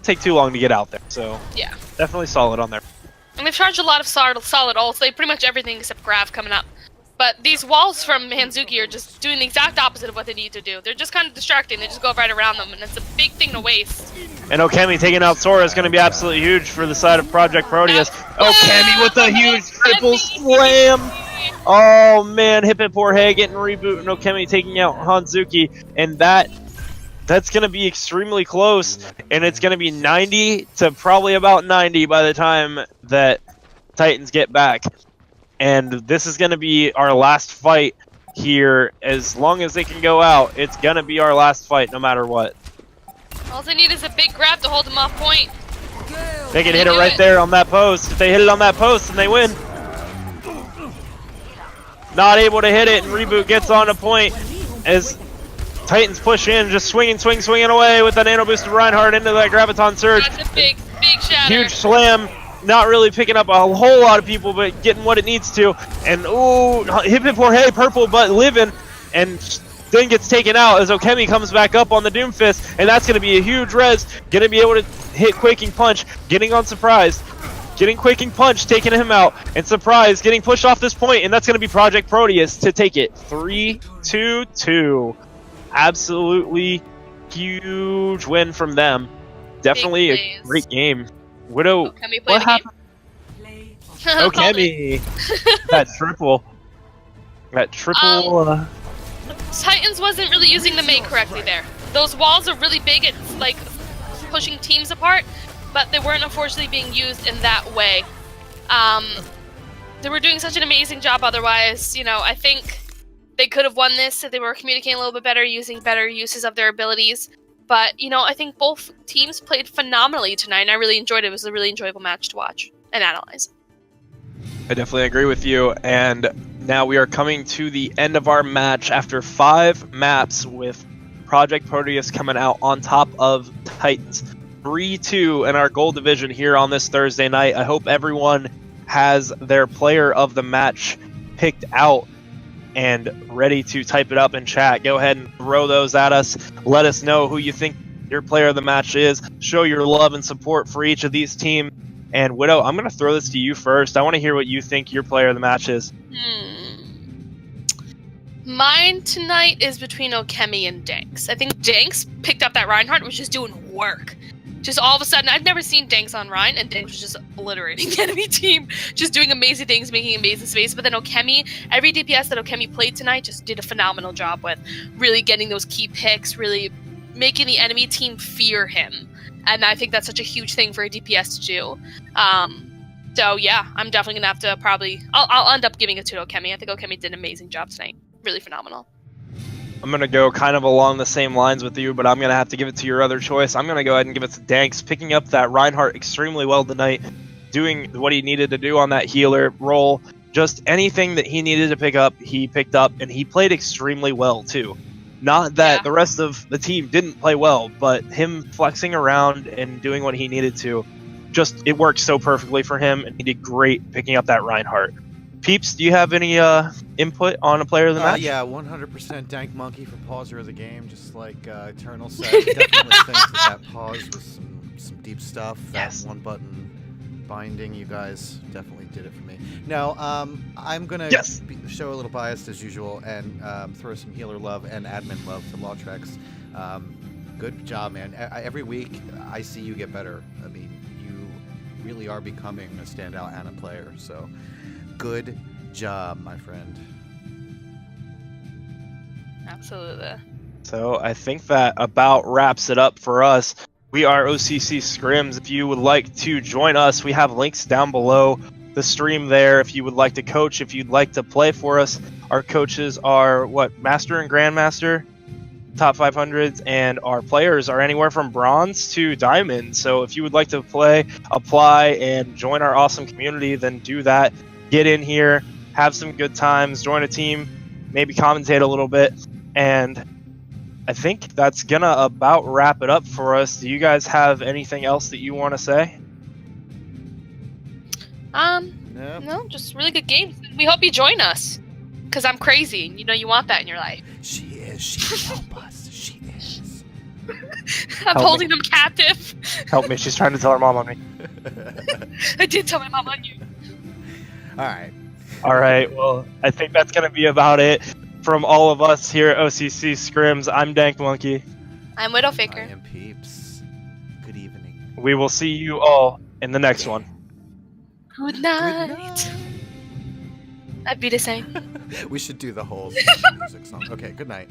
take too long to get out there, so yeah, definitely solid on there. And they've charged a lot of solid ults. They pretty much everything except Grav coming up. But these walls from Hanzuki are just doing the exact opposite of what they need to do. They're just kind of distracting. They just go right around them, and it's a big thing to waste. And Okemi taking out Sora is going to be absolutely huge for the side of Project Proteus. Okemi with a huge triple slam! Oh man, Hip Hip Jorge getting reboot, and Okemi taking out Hanzuki, and that's going to be extremely close, and it's going to be 90 to probably about 90 by the time that Titans get back. And this is going to be our last fight here. As long as they can go out, it's going to be our last fight no matter what. All they need is a big grab to hold them off point. They can hit it right there on that post. If they hit it on that post, then they win. Not able to hit it, and Reboot gets on a point as Titans push in, just swinging away with that nano boosted Reinhardt into that Graviton Surge. That's a big shatter. Huge slam. Not really picking up a whole lot of people, but getting what it needs to. And ooh, Hip Hip Jorge purple, but living, and then gets taken out as Okemi comes back up on the Doomfist, and that's going to be a huge res. Going to be able to hit Quaking Punch, getting on Surprise, getting Quaking Punch, taking him out, and Surprise getting pushed off this point, and that's going to be Project Proteus to take it 3-2-2. Absolutely huge win from them. Definitely a great game. Widow, Okemi what happened? Okemi, that triple. Titans wasn't really using the mate correctly there. Those walls are really big at like pushing teams apart, but they weren't unfortunately being used in that way. They were doing such an amazing job otherwise. You know, I think they could have won this if they were communicating a little bit better, using better uses of their abilities. But, you know, I think both teams played phenomenally tonight, and I really enjoyed it. It was a really enjoyable match to watch and analyze. I definitely agree with you, and now we are coming to the end of our match after 5 maps with Project Proteus coming out on top of Titans. 3-2 in our gold division here on this Thursday night. I hope everyone has their player of the match picked out and ready to type it up in chat. Go ahead and throw those at us. Let us know who you think your player of the match is. Show your love and support for each of these teams. And Widow, I'm going to throw this to you first. I want to hear what you think your player of the match is. Mine tonight is between Okemi and Danks. I think Danks picked up that Reinhardt, was just doing work. Just all of a sudden, I've never seen Danks on Ryan, and Danks was just obliterating the enemy team, just doing amazing things, making amazing space. But then Okemi, every DPS that Okemi played tonight just did a phenomenal job with really getting those key picks, really making the enemy team fear him. And I think that's such a huge thing for a DPS to do. So yeah, I'm definitely going to have to I'll end up giving it to Okemi. I think Okemi did an amazing job tonight. Really phenomenal. I'm going to go kind of along the same lines with you, but I'm going to have to give it to your other choice. I'm going to go ahead and give it to Danks, picking up that Reinhardt extremely well tonight, doing what he needed to do on that healer role. Just anything that he needed to pick up, he picked up, and he played extremely well, too. Not that the rest of the team didn't play well, but him flexing around and doing what he needed to, just it worked so perfectly for him, and he did great picking up that Reinhardt. Peeps, do you have any input on a player of the match? Yeah, 100% Dank Monkey for pauser of the game, just like Eternal said. Definitely think that pause was some deep stuff. Yes. That one button binding, you guys definitely did it for me. Now, I'm going to show a little bias as usual and throw some healer love and admin love to Lawtrex. Good job, man. Every week, I see you get better. I mean, you really are becoming a standout Ana player, so good job, my friend. Absolutely. So I think that about wraps it up for us. We are OCCScrims. If you would like to join us, we have links down below the stream there. If you would like to coach, if you'd like to play for us, our coaches are Master and Grandmaster, top 500s, and our players are anywhere from bronze to diamond. So if you would like to play, apply, and join our awesome community, then do that. Get in here, have some good times, join a team, maybe commentate a little bit, and I think that's gonna about wrap it up for us. Do you guys have anything else that you want to say? Nope. No, just really good games. We hope you join us, because I'm crazy, and you know you want that in your life. She is. She can help us. She is. I'm Help holding them captive. Help me, she's trying to tell her mom on me. I did tell my mom on you. All right. All right, well, I think that's gonna be about it from all of us here at OCC Scrims. I'm Dank Monkey. I'm I Widowfaker. am Peeps. Good evening. We will see you all in the next one. Good Good night. night. I'd be the same. We should do the whole music song. Okay, good night.